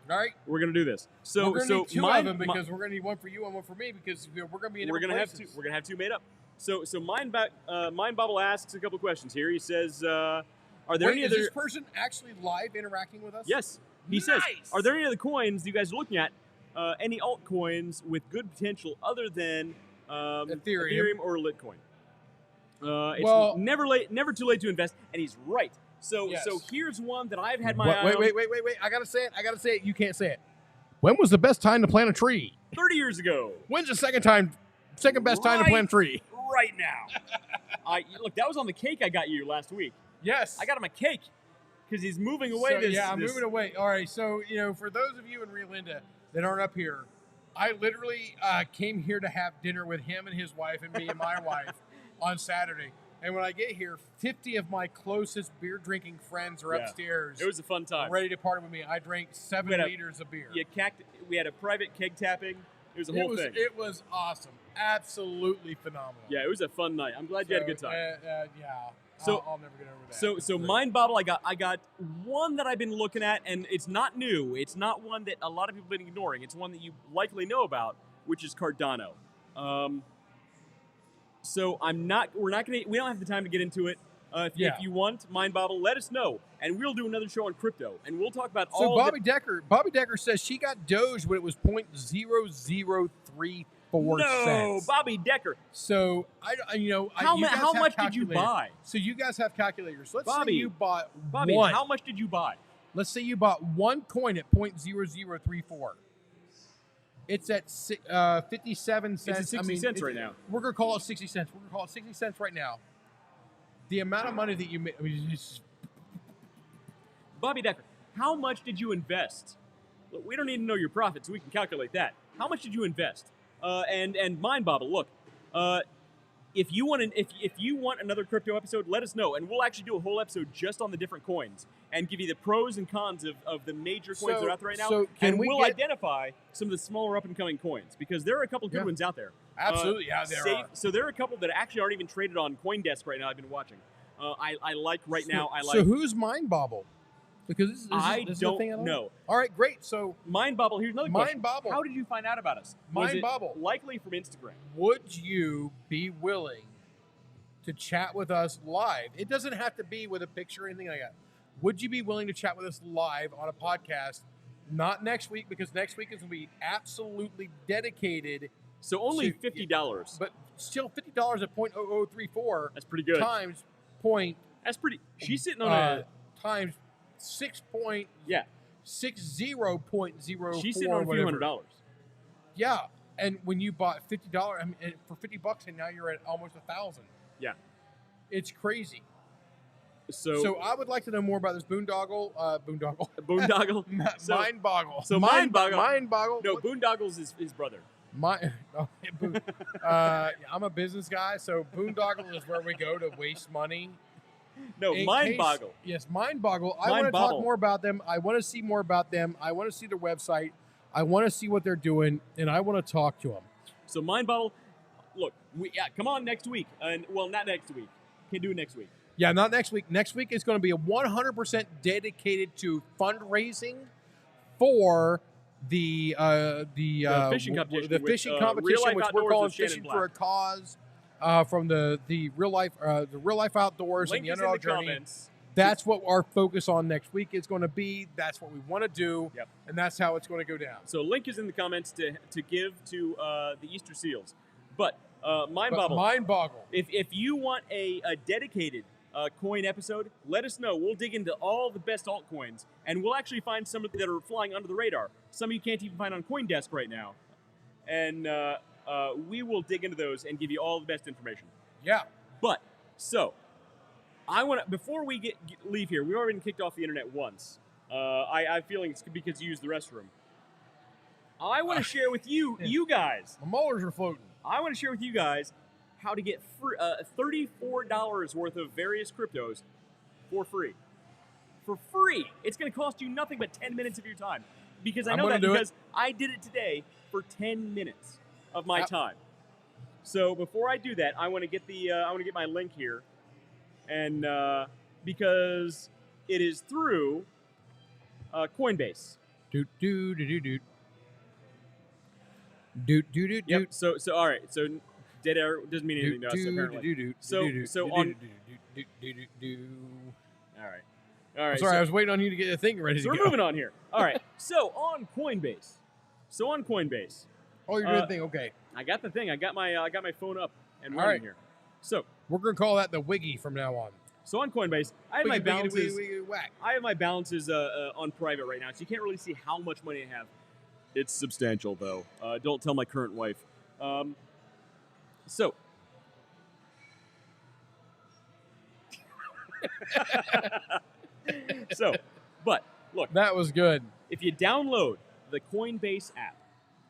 All right. We're gonna do this. So we're gonna need two of them because we're gonna need one for you and one for me because we're gonna be in different places. We're gonna have two made up. So Mind Bobble asks a couple questions here. He says, "Are there any is other?" this person actually live interacting with us? Yes. He says, "Are there any other coins you guys are looking at? Any altcoins with good potential other than Ethereum or Litecoin?" It's never too late to invest, and he's right. So here's one that I've had my eye on. Wait. I gotta say it. You can't say it. When was the best time to plant a tree? 30 years ago. When's the second best time to plant a tree? Right now. Look, that was on the cake I got you last week. Yes. I got him a cake because he's moving away. I'm moving away. All right. So, for those of you in Rio Linda that aren't up here, I literally came here to have dinner with him and his wife and me and my wife on Saturday. And when I get here, 50 of my closest beer-drinking friends are upstairs. It was a fun time. Ready to party with me. I drank 7 liters of beer. We had a private keg tapping. It was a whole thing. It was awesome. Absolutely phenomenal. Yeah, it was a fun night. I'm glad you had a good time. So I'll never get over that. So Mind Bobble, I got one that I've been looking at, and it's not new. It's not one that a lot of people have been ignoring. It's one that you likely know about, which is Cardano. So we don't have the time to get into it. If you want Mind Bobble, let us know, and we'll do another show on crypto, and we'll talk about all. So Bobby Decker says she got Doge when it was 0.0034 No, cents. Bobby Decker. So how much did you buy? So you guys have calculators. Let's Bobby, say you bought Bobby, one. How much did you buy? Let's say you bought one coin at 0.0034. It's at 57 cents. It's at 60 cents right now. We're going to call it 60 cents. We're going to call it 60 cents right now. The amount of money that you made. Bobby Decker, how much did you invest? Look, we don't need to know your profit, so we can calculate that. How much did you invest? And Mind Bobble, look, if you want another crypto episode, let us know, and we'll actually do a whole episode just on the different coins and give you the pros and cons of the major coins that are out there right now. We'll identify some of the smaller up-and-coming coins because there are a couple good ones out there. Absolutely, there are. So there are a couple that actually aren't even traded on CoinDesk right now. I've been watching. So who's Mind Bobble? Because this I is don't the thing know. All right, great. So Mind Bobble. Here's another question. Mind Bobble. How did you find out about us? Mind Bobble. Likely from Instagram. Would you be willing to chat with us live? It doesn't have to be with a picture or anything like that. Would you be willing to chat with us live on a podcast? Not next week, because next week is going to be absolutely dedicated. So only $50. But still $50 at 0.0034. That's pretty good. Times point. That's pretty. She's sitting on a times 60.04. She's sitting on a few $100. Yeah, and when you bought $50, for $50, and now you're at almost 1,000. Yeah, it's crazy. So I would like to know more about this boondoggle. Boondoggle. Mind Boggle. So Mind Boggle. Mind Boggle. No, Boondoggle's his brother. I'm a business guy, so boondoggle is where we go to waste money. No, Mind Boggle. Yes, Mind Boggle. I want to talk more about them. I want to see more about them. I want to see their website. I want to see what they're doing, and I want to talk to them. So Mind Boggle, look, come on next week. Not next week. Can't do it next week. Yeah, not next week. Next week is going to be 100% dedicated to fundraising for the fishing competition. The fishing competition, which we're calling Fishing for a Cause. From the real life outdoors and the Underdog journey. Comments. That's what our focus on next week is going to be. That's what we want to do, and that's how it's going to go down. So link is in the comments to give to the Easter Seals. But Mind Boggle. If you want a dedicated coin episode, let us know. We'll dig into all the best altcoins, and we'll actually find some that are flying under the radar. Some you can't even find on CoinDesk right now, and we will dig into those and give you all the best information. Yeah. But so I want to, before we leave here, we've already been kicked off the internet once. I have feeling it's because you used the restroom. I want to share with you guys. My molars are floating. I want to share with you guys how to get $34 worth of various cryptos for free. For free. It's going to cost you nothing but 10 minutes of your time. because I know that because I did it today for 10 minutes of my time. So before I do that, I want to get my link here, and because it is through Coinbase. Yep. So all right. So dead air doesn't mean anything to us apparently. So on. All right. Sorry, I was waiting on you to get the thing ready. So we're moving on here. All right. So on Coinbase. Oh, you're doing the thing. Okay. I got the thing. I got my phone up and running here. So we're gonna call that the Wiggy from now on. So on Coinbase, I have my balances. I have my balances on private right now, so you can't really see how much money I have. It's substantial, though. Don't tell my current wife. So. But look. That was good. If you download the Coinbase app.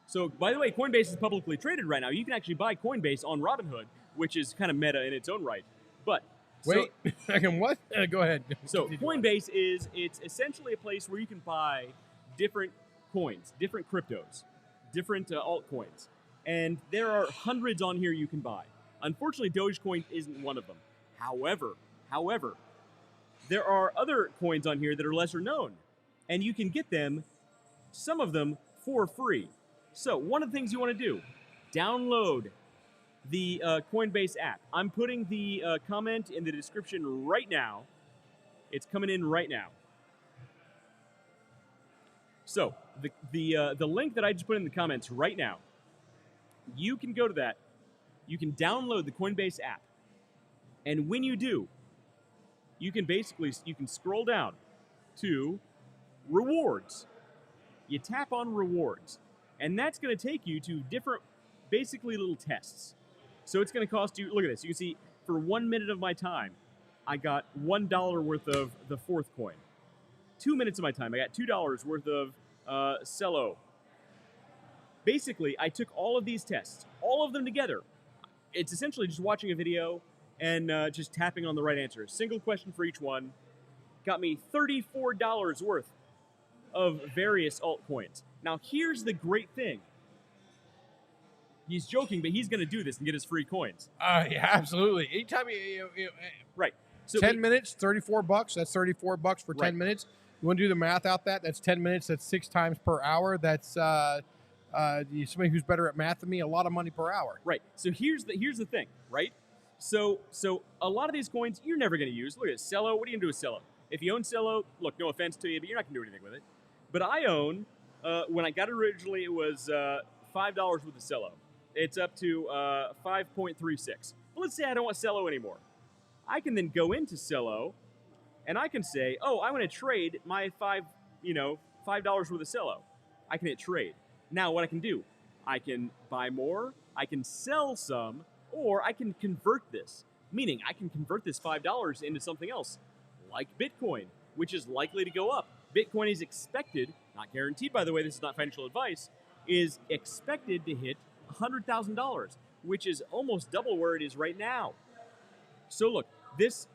So, by the way, Coinbase is publicly traded right now. You can actually buy Coinbase on Robinhood, which is kind of meta in its own right. But wait, what? Go ahead. So Coinbase it's essentially a place where you can buy different coins, different cryptos, different altcoins. And there are hundreds on here you can buy. Unfortunately, Dogecoin isn't one of them. However, there are other coins on here that are lesser known. And you can get them, some of them, for free. So one of the things you want to do, download the Coinbase app. I'm putting the comment in the description right now. It's coming in right now. So the link that I just put in the comments right now, you can go to that. You can download the Coinbase app, and when you do, you can scroll down to rewards. You tap on rewards, and that's going to take you to different, basically little tests. So it's going to cost you, look at this, you can see for 1 minute of my time, I got $1 worth of the fourth coin. 2 minutes of my time, I got $2 worth of Cello. Basically, I took all of these tests, all of them together. It's essentially just watching a video and just tapping on the right answer. Single question for each one. Got me $34 worth of various altcoins. Now, here's the great thing. He's joking, but he's going to do this and get his free coins. Yeah, absolutely. Anytime right. So 10 minutes, $34. That's $34 for 10 minutes. You want to do the math out that? That's 10 minutes. That's 6 times per hour. That's somebody who's better at math than me. A lot of money per hour. Right. So here's the thing. Right. So a lot of these coins you're never going to use. Look at Cello. What are you going to do with Cello? If you own Cello, look, no offense to you, but you're not going to do anything with it. But I own. When I got it originally, it was $5 worth of Cello. It's up to 5.36. But let's say I don't want Cello anymore. I can then go into Cello, and I can say, oh, I want to trade my $5 worth of Cello. I can hit trade. Now what I can do, I can buy more, I can sell some, or I can convert this. Meaning I can convert this $5 into something else, like Bitcoin, which is likely to go up. Bitcoin is expected, not guaranteed by the way, this is not financial advice, is expected to hit $100,000, which is almost double where it is right now. So look, this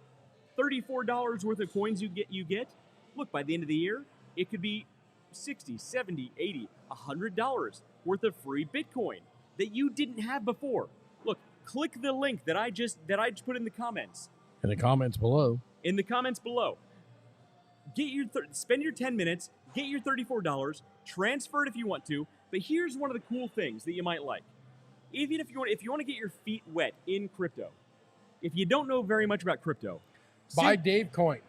$34 worth of coins you get, look, by the end of the year, it could be $60, $70, $80, $100 worth of free Bitcoin that you didn't have before. Look, click the link that I just put in the comments. In the comments below. In the comments below. Spend your 10 minutes, get your $34, transfer it if you want to. But here's one of the cool things that you might like. Even if you want to get your feet wet in crypto, if you don't know very much about crypto, buy Dave Coin.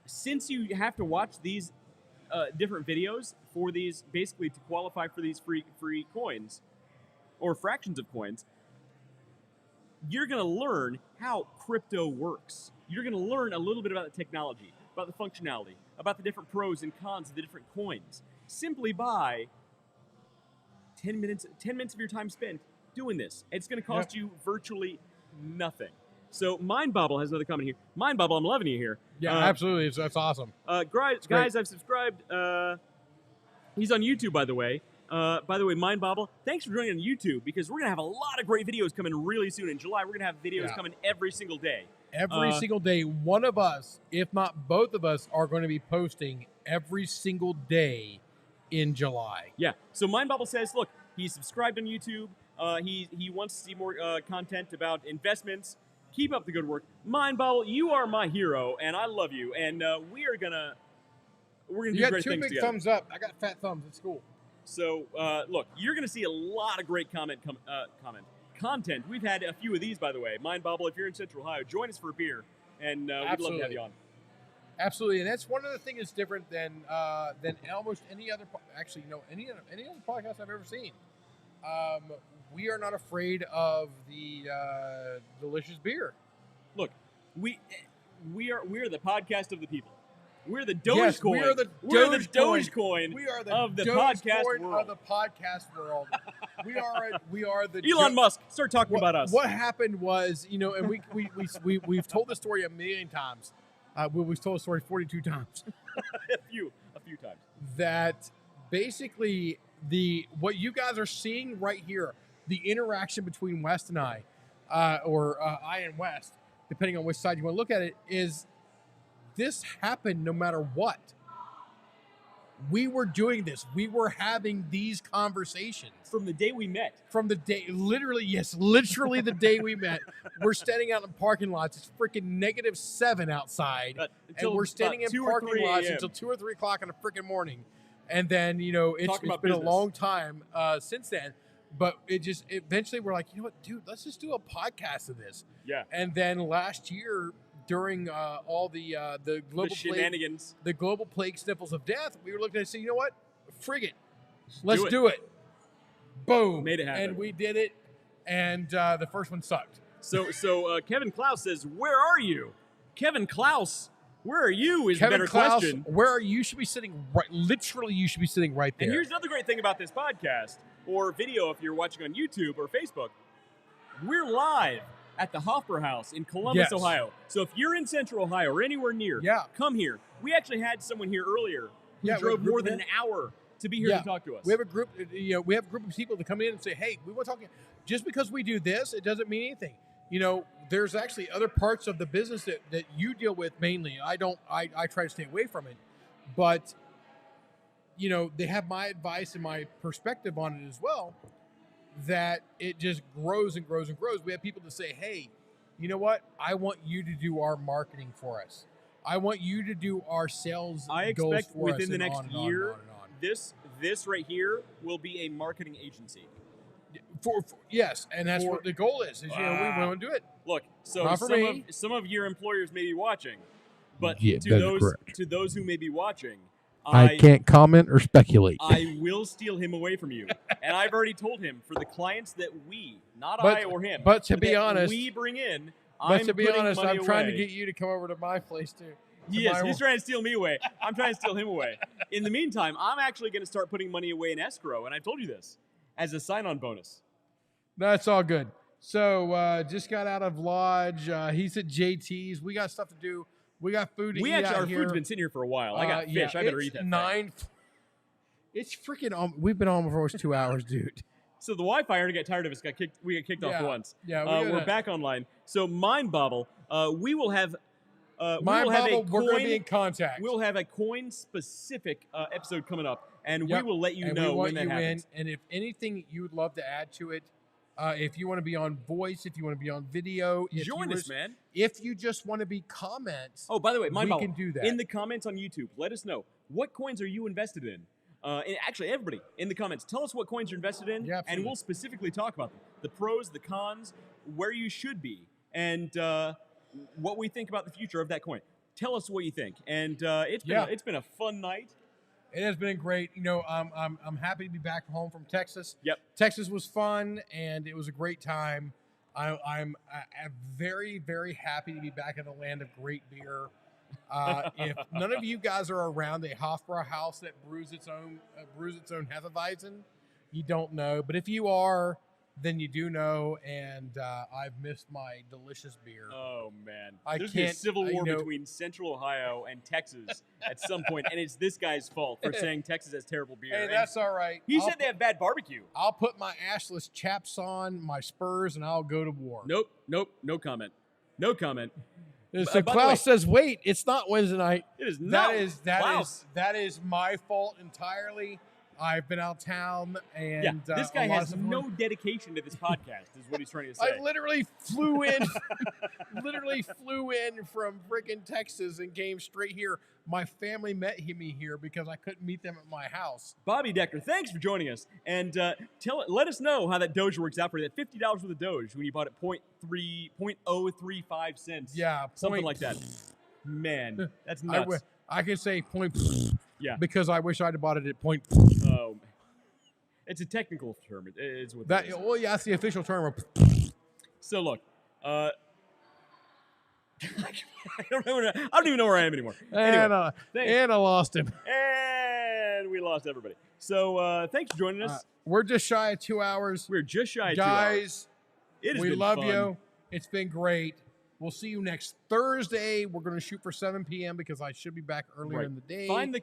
Since you have to watch these different videos for these, basically to qualify for these free coins or fractions of coins, you're going to learn how crypto works. You're going to learn a little bit about the technology, about the functionality, about the different pros and cons of the different coins. Simply by 10 minutes of your time spent doing this. It's going to cost you virtually nothing. So Mindbobble has another comment here. Mindbobble, I'm loving you here. Yeah, absolutely. That's awesome. Guys, I've subscribed. He's on YouTube, by the way. Mindbobble, thanks for joining on YouTube, because we're going to have a lot of great videos coming really soon. In July, we're going to have videos coming every single day. Every single day. One of us, if not both of us, are going to be posting every single day in July. Yeah. So Mindbobble says, look, he's subscribed on YouTube. He wants to see more content about investments. Keep up the good work. Mindbobble, you are my hero, and I love you. And we're gonna do great things together. You got 2 big thumbs up. I got fat thumbs. It's cool. So look, you're gonna see a lot of great content. We've had a few of these, by the way. Mindbobble, if you're in Central Ohio, join us for a beer, and we'd love to have you on. Absolutely, and that's one of the things that's different than almost any other. Actually, any other podcast I've ever seen. We are not afraid of the delicious beer. Look, we are the podcast of the people. We're the Dogecoin. Yes, we are the Dogecoin. We are the of the Dogecoin podcast world. of the podcast world. we are the Elon Musk. Start talking about us. What happened was, and we've told the story a million times. We've told the story 42 times. a few times. That basically what you guys are seeing right here, the interaction between West and I, or I and West, depending on which side you want to look at it, is this happened no matter what. We were doing this. We were having these conversations. From the day we met. Literally the day we met. We're standing out in parking lots. It's freaking -7 outside. And we're standing in parking lots until 2 or 3 o'clock in the freaking morning. And then, it's been a long time since then. But eventually we're like, you know what, dude, let's just do a podcast of this. Yeah. And then last year, during all the global shenanigans, the global plague sniffles of death, we were looking at saying, you know what, frig it, let's do it. Boom, made it happen, and we did it. And the first one sucked. So Kevin Klaus says, "Where are you, Kevin Klaus? Where are you?" Is Kevin a better Klaus, question. Where are you? Should be sitting right. Literally, you should be sitting right there. And here's another great thing about this podcast or video if you're watching on YouTube or Facebook. We're live at the Hoffer House in Columbus, Ohio. So if you're in Central Ohio or anywhere near, come here. We actually had someone here earlier who drove more than an hour to be here to talk to us. We have a group. We have a group of people that come in and say, "Hey, we want to talk." Just because we do this, it doesn't mean anything. There's actually other parts of the business that you deal with mainly. I don't. I try to stay away from it, but they have my advice and my perspective on it as well. That it just grows and grows and grows. We have people to say, "Hey, you know what? I want you to do our marketing for us. I want you to do our sales." I goals expect for within us the next year, on. this right here will be a marketing agency. Yes, and that's what the goal is. We want to do it. Look, so Not for me. some of your employers may be watching, but Yeah, to those who may be watching, I can't comment or speculate. I will steal him away from you, and I've already told him for the clients that I or him, but to be honest, we bring in. I'm trying away. to get you to come over to my place too. Yes, he's trying to steal me away. I'm trying to steal him away. In the meantime, I'm actually going to start putting money away in escrow, and I told you this as a sign-on bonus. No, it's all good. So just got out of Lodge. He's at JT's. We got stuff to do. We got food to eat out our here. food's been sitting here for a while. I got fish. I better eat that thing. It's freaking. We've been on for almost 2 hours, dude. So the Wi-Fi already got tired of us. We got kicked off once. Yeah, we're back online. So Mindbobble, we will have. We're going to be in contact. We'll have a coin-specific episode coming up, and we will let you know when that happens. And if anything you would love to add to it, if you want to be on voice, if you want to be on video, join us, man. If you just want to be comments, by the way, we can do that. In the comments on YouTube, let us know what coins are you invested in. And actually, everybody in the comments, tell us what coins you're invested in, and we'll specifically talk about them. The pros, the cons, where you should be, and what we think about the future of that coin. Tell us what you think. And it's been a fun night. It has been great. I'm happy to be back home from Texas. Yep. Texas was fun, and it was a great time. I'm very, very happy to be back in the land of great beer. If none of you guys are around a Hofbrau house that brews its own Hefeweizen, you don't know. But if you are, then you do know. And I've missed my delicious beer. Oh man, there's been a civil war between Central Ohio and Texas at some point, and it's this guy's fault for saying Texas has terrible beer. Hey, that's all right. He said they have bad barbecue. I'll put my ashless chaps on, my spurs, and I'll go to war. Nope. No comment. No comment. So Klaus says, "Wait, it's not Wednesday night." It is not. That is my fault entirely. I've been out of town, and this guy has no dedication to this podcast, is what he's trying to say. I literally flew in, from freaking Texas and came straight here. My family met me here because I couldn't meet them at my house. Bobby Decker, thanks for joining us, and let us know how that Doge works out for you. That $50 worth of Doge when you bought it 0.035 cents. Yeah, something like that. Man, that's nuts. I can say point. Yeah. Because I wish I'd have bought it at point. Oh, it's a technical term. It's what that is. Well, yeah, that's the official term. So look, I don't even know where I am anymore. Anyway, and I lost him. And we lost everybody. So thanks for joining us. We're just shy of 2 hours. We're just shy of 2 hours. Guys, we love you. It's been great. We'll see you next Thursday. We're going to shoot for 7 p.m. because I should be back earlier in the day. Find the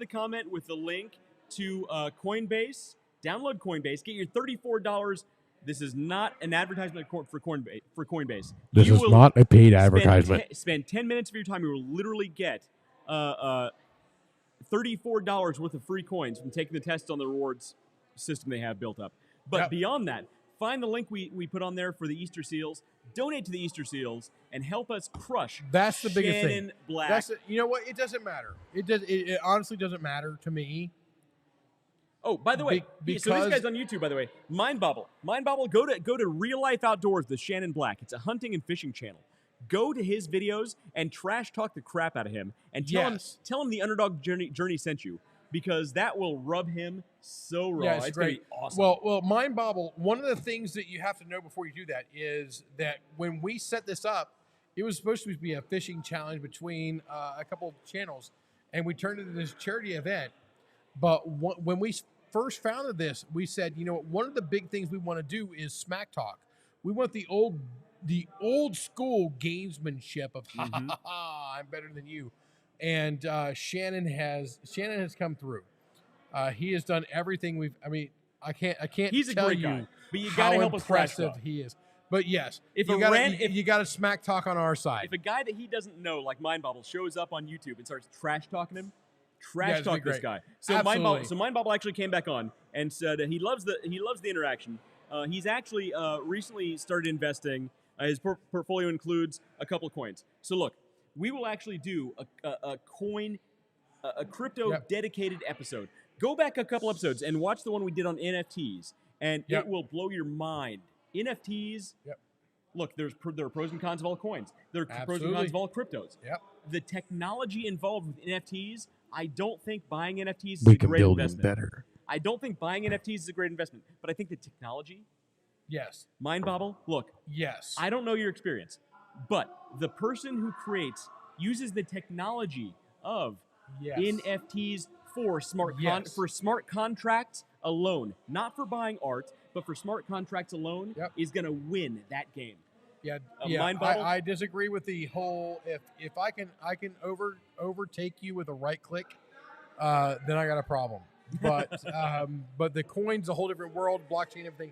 comment with the link to Coinbase. Download Coinbase. Get your $34. This is not an advertisement for Coinbase. This is not a paid advertisement. Spend 10 minutes of your time. You will literally get $34 worth of free coins from taking the test on the rewards system they have built up. But beyond that, find the link we put on there for the Easter Seals. Donate to the Easter Seals and help us crush. That's the biggest Shannon thing. Black. You know what? It doesn't matter. It honestly doesn't matter to me. Oh, by the way, so this guy's on YouTube. By the way, Mindbobble. Go to Real Life Outdoors. The Shannon Black. It's a hunting and fishing channel. Go to his videos and trash talk the crap out of him and tell him the Underdog journey sent you. Because that will rub him so raw. Yeah, it's great. Awesome. Well, Mindbobble, one of the things that you have to know before you do that is that when we set this up, it was supposed to be a fishing challenge between a couple of channels, and we turned it into this charity event. But when we first founded this, we said, you know what, one of the big things we want to do is smack talk. We want the old school gamesmanship of I'm better than you. And Shannon has come through. He has done everything I can't He's a tell great you guy, but you gotta help us impressive he is. But yes, if you got to smack talk on our side. If a guy that he doesn't know, like Mindbobble, shows up on YouTube and starts trash talking him, trash talk this guy. So Mindbobble actually came back on and said he loves the interaction. He's actually recently started investing. His portfolio includes a couple of coins. So look. We will actually do a crypto dedicated episode. Go back a couple episodes and watch the one we did on NFTs, and it will blow your mind. NFTs, look, there are pros and cons of all coins. There are pros and cons of all cryptos. The technology involved with NFTs, I don't think buying NFTs is a great investment. Better. I don't think buying NFTs is a great investment, but I think the technology, Mindbobble, look, I don't know your experience. But the person who uses the technology of NFTs for smart contracts alone, not for buying art, but for smart contracts alone, is going to win that game. I disagree with the whole. If I can overtake you with a right click, then I got a problem. But but the coin's a whole different world, blockchain, everything.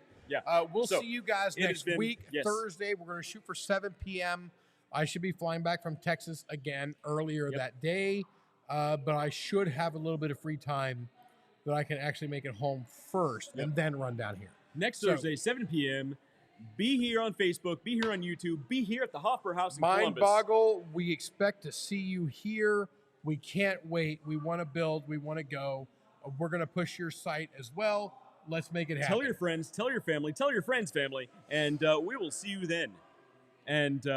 We'll see you guys next week, Thursday. We're going to shoot for 7 p.m. I should be flying back from Texas again earlier that day, but I should have a little bit of free time that I can actually make it home first and then run down here. Next Thursday, 7 p.m. Be here on Facebook. Be here on YouTube. Be here at the Hoffer House in Columbus. Mindboggle, we expect to see you here. We can't wait. We want to build. We want to go. We're going to push your site as well. Let's make it happen. Tell your friends, tell your family, tell your friends' family, and we will see you then. And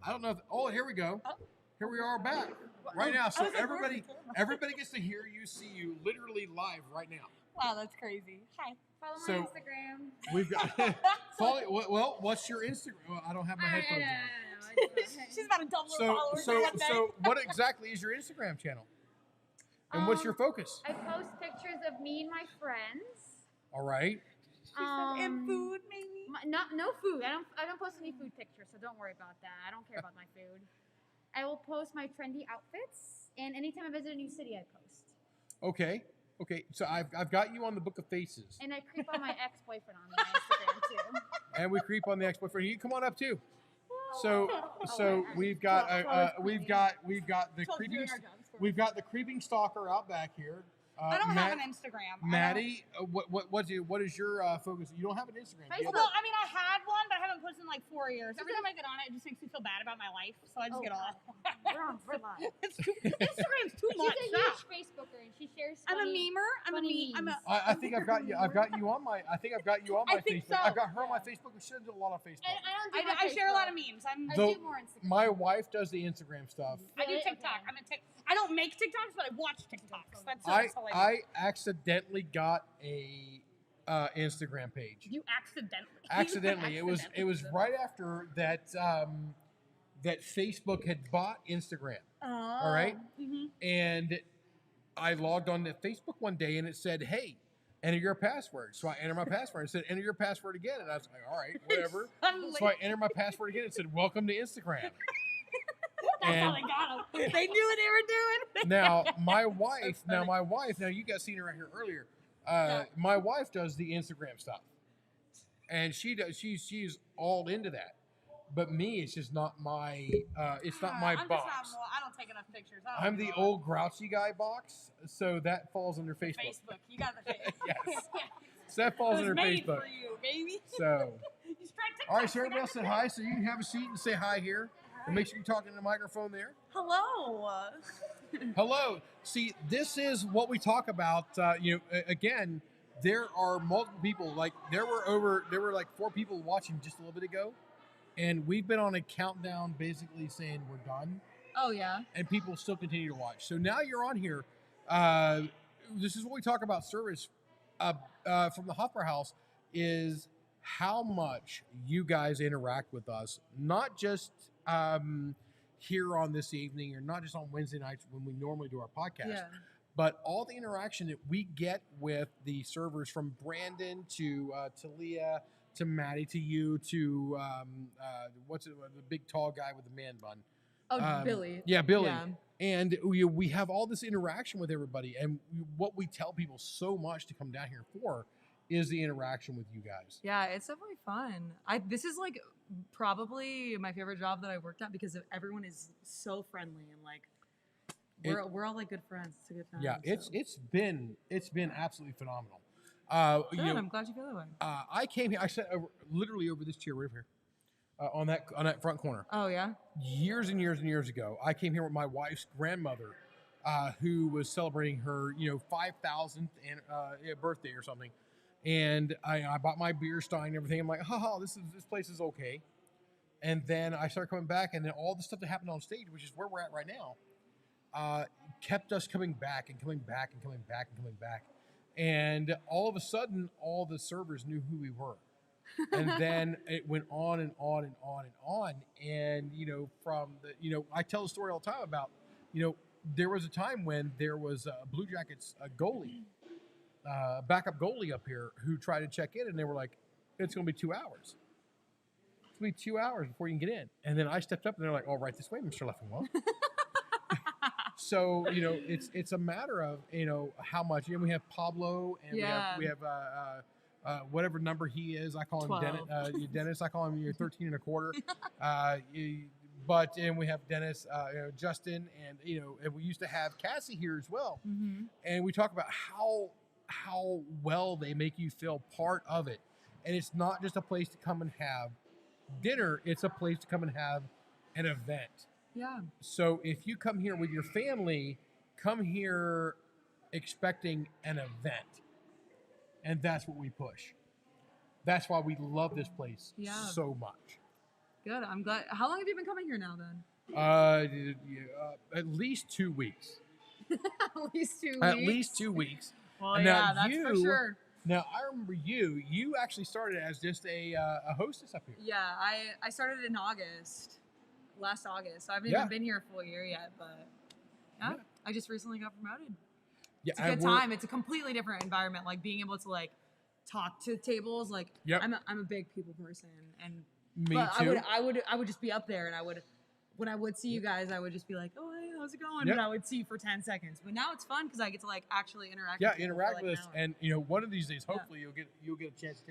I don't know. Here we go. Here we are back right now. So everybody gets to hear you, see you, literally live right now. Wow, that's crazy. Hi. Follow my Instagram. We've got. Well, what's your Instagram? Well, I don't have my headphones on. She's about to double her followers. So what exactly is your Instagram channel? And what's your focus? I post pictures of me and my friends. All right. And food, maybe. No food. I don't post any food pictures, so don't worry about that. I don't care about my food. I will post my trendy outfits, and anytime I visit a new city, I post. Okay. So I've got you on the Book of Faces. And I creep on my ex-boyfriend on my Instagram too. And we creep on the ex-boyfriend. You come on up too. So we've got the creeping stalker out back here. I don't have an Instagram. Maddie, what is your focus? You don't have an Instagram. Facebook. Well, I mean, I had one, but I haven't posted in like 4 years. Every time I get on it, it just makes me feel bad about my life, so I just get off. We're live. Instagram's too much. She's a huge Facebooker, and she shares. I'm a memer. I think I've got you. I've got you on my. I think I've got you on my Facebook. So. I've got her on my Facebook. We should do a lot of Facebook. I share a lot of memes. I do more Instagram. My wife does the Instagram stuff. I do TikTok. I don't make TikToks, but I watch TikToks. That's all I accidentally got a Instagram page. You accidentally? Accidentally. It was right after that that Facebook had bought Instagram. Oh. All right. Mm-hmm. And I logged on to Facebook one day and it said, "Hey, enter your password." So I entered my password. It said, "Enter your password again." And I was like, "All right, whatever." So I entered my password again. It said, "Welcome to Instagram." That's how they got them. They knew what they were doing. Now my wife. Now you guys seen her right here earlier. My wife does the Instagram stuff, and she does. She's all into that. But me, it's just not my. It's not my box. I don't take enough pictures. I'm the old grouchy guy box, so that falls under Facebook. Facebook, you got the face. Yes. So that falls under made Facebook. For you, baby. So. Just try TikTok. All right, so everybody else said hi. So you can have a seat and say hi here. And make sure you're talking to the microphone there. Hello. Hello. See, this is what we talk about. Again, there are multiple people. Like there were like 4 people watching just a little bit ago, and we've been on a countdown, basically saying we're done. Oh yeah. And people still continue to watch. So now you're on here. This is what we talk about service from the Hoffer House is how much you guys interact with us, not just here on this evening or not just on Wednesday nights when we normally do our podcast, but all the interaction that we get with the servers from Brandon to Leah to Maddie to you to the big tall guy with the man bun. Billy. Yeah, Billy. Yeah. And we have all this interaction with everybody, and what we tell people so much to come down here for is the interaction with you guys. Yeah, it's definitely fun. This is like probably my favorite job that I worked at because everyone is so friendly and like we're all like good friends. It's a good time. Yeah, it's been absolutely phenomenal. I'm glad you feel that way. I came here. I sat literally over this chair right here, on that front corner. Oh yeah. Years and years and years ago, I came here with my wife's grandmother, who was celebrating her 5,000th birthday or something. And I bought my beer stein and everything. I'm like, this place is okay. And then I started coming back, and then all the stuff that happened on stage, which is where we're at right now, kept us coming back and coming back and coming back and coming back. And all of a sudden, all the servers knew who we were. And then it went on and on and on and on. And, from the, I tell the story all the time about, there was a time when there was a Blue Jackets goalie, backup goalie up here who tried to check in, and they were like, it's going to be 2 hours. It's going to be 2 hours before you can get in. And then I stepped up, and they're like, oh, right this way, Mr. Leffingwell. So, it's a matter of, how much. We have Pablo, and we have whatever number he is. I call him Dennis. Dennis, I call him 13 and a quarter. And we have Dennis, Justin, and and we used to have Cassie here as well. Mm-hmm. And we talk about how well they make you feel part of it. And it's not just a place to come and have dinner, it's a place to come and have an event. Yeah. So if you come here with your family, come here expecting an event. And that's what we push. That's why we love this place so much. good. I'm glad. How long have you been coming here now, then? At least 2 weeks. At least 2 weeks. At least 2 weeks. Well, And yeah, now that's for sure. Now, I remember you. You actually started as just a hostess up here. Yeah, I started in last August. So I haven't Yeah. even been here a full year yet, but yeah, I just recently got promoted. Yeah, It's a good time. It's a completely different environment. Like being able to like talk to tables. Like I'm a big people person, and Me too. I would just be up there, and when I would see you guys, I would just be like, oh hey, how's it going? Yep. But I would see you for 10 seconds. But now it's fun because I get to like actually interact. Yeah, with people interact for, with like, us, an hour. and one of these days, hopefully, you'll get a chance to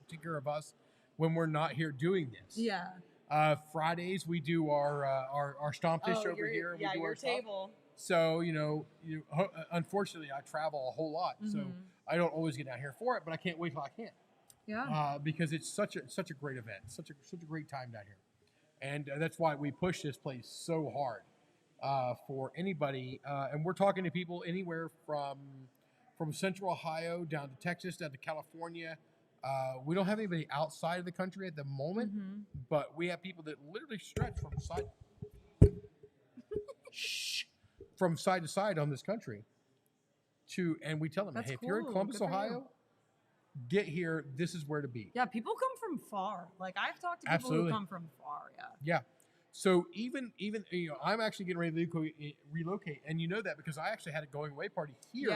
take care of us when we're not here doing this. Yeah. Fridays we do our stomp dish over here. Yeah, we do your our stomp. table. So unfortunately, I travel a whole lot, so I don't always get out here for it. But I can't wait till I can. Yeah. Because it's such a great event, such a great time down here, and that's why we push this place so hard for anybody. And we're talking to people anywhere from Central Ohio down to Texas, down to California. We don't have anybody outside of the country at the moment, but we have people that literally stretch from side to side on this country. And we tell them, That's hey, if you're in cool. Columbus, Good for you. Ohio, get here. This is where to be. Yeah, people come from far. Like I've talked to people Absolutely. who come from far. Yeah. Yeah. So even I'm actually getting ready to relocate, and you know that because I actually had a going away party here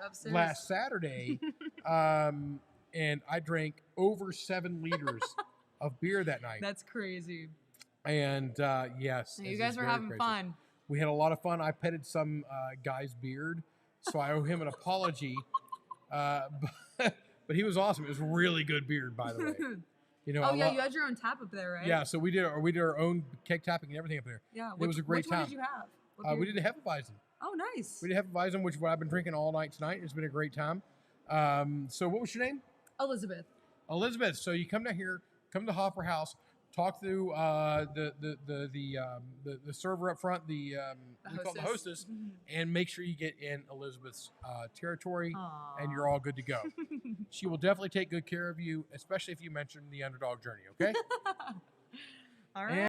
upstairs. last Saturday, and I drank over 7 liters of beer that night. That's crazy. And yes, You guys were having fun. We had a lot of fun. I petted some guy's beard, so I owe him an apology. But he was awesome. It was really good beard, by the way. You had your own tap up there, right? Yeah, so we did our own keg tapping and everything up there. Yeah, it was a great time. Which one did you have? We did a Hefeweizen. Oh, nice. We did Hefeweizen, which is what I've been drinking all night tonight. It's been a great time. So what was your name? Elizabeth. Elizabeth. So you come down here, come to Hopper House, talk to the server up front, the hostess, and make sure you get in Elizabeth's territory, and you're all good to go. She will definitely take good care of you, especially if you mention the Underdog journey. Okay. All right.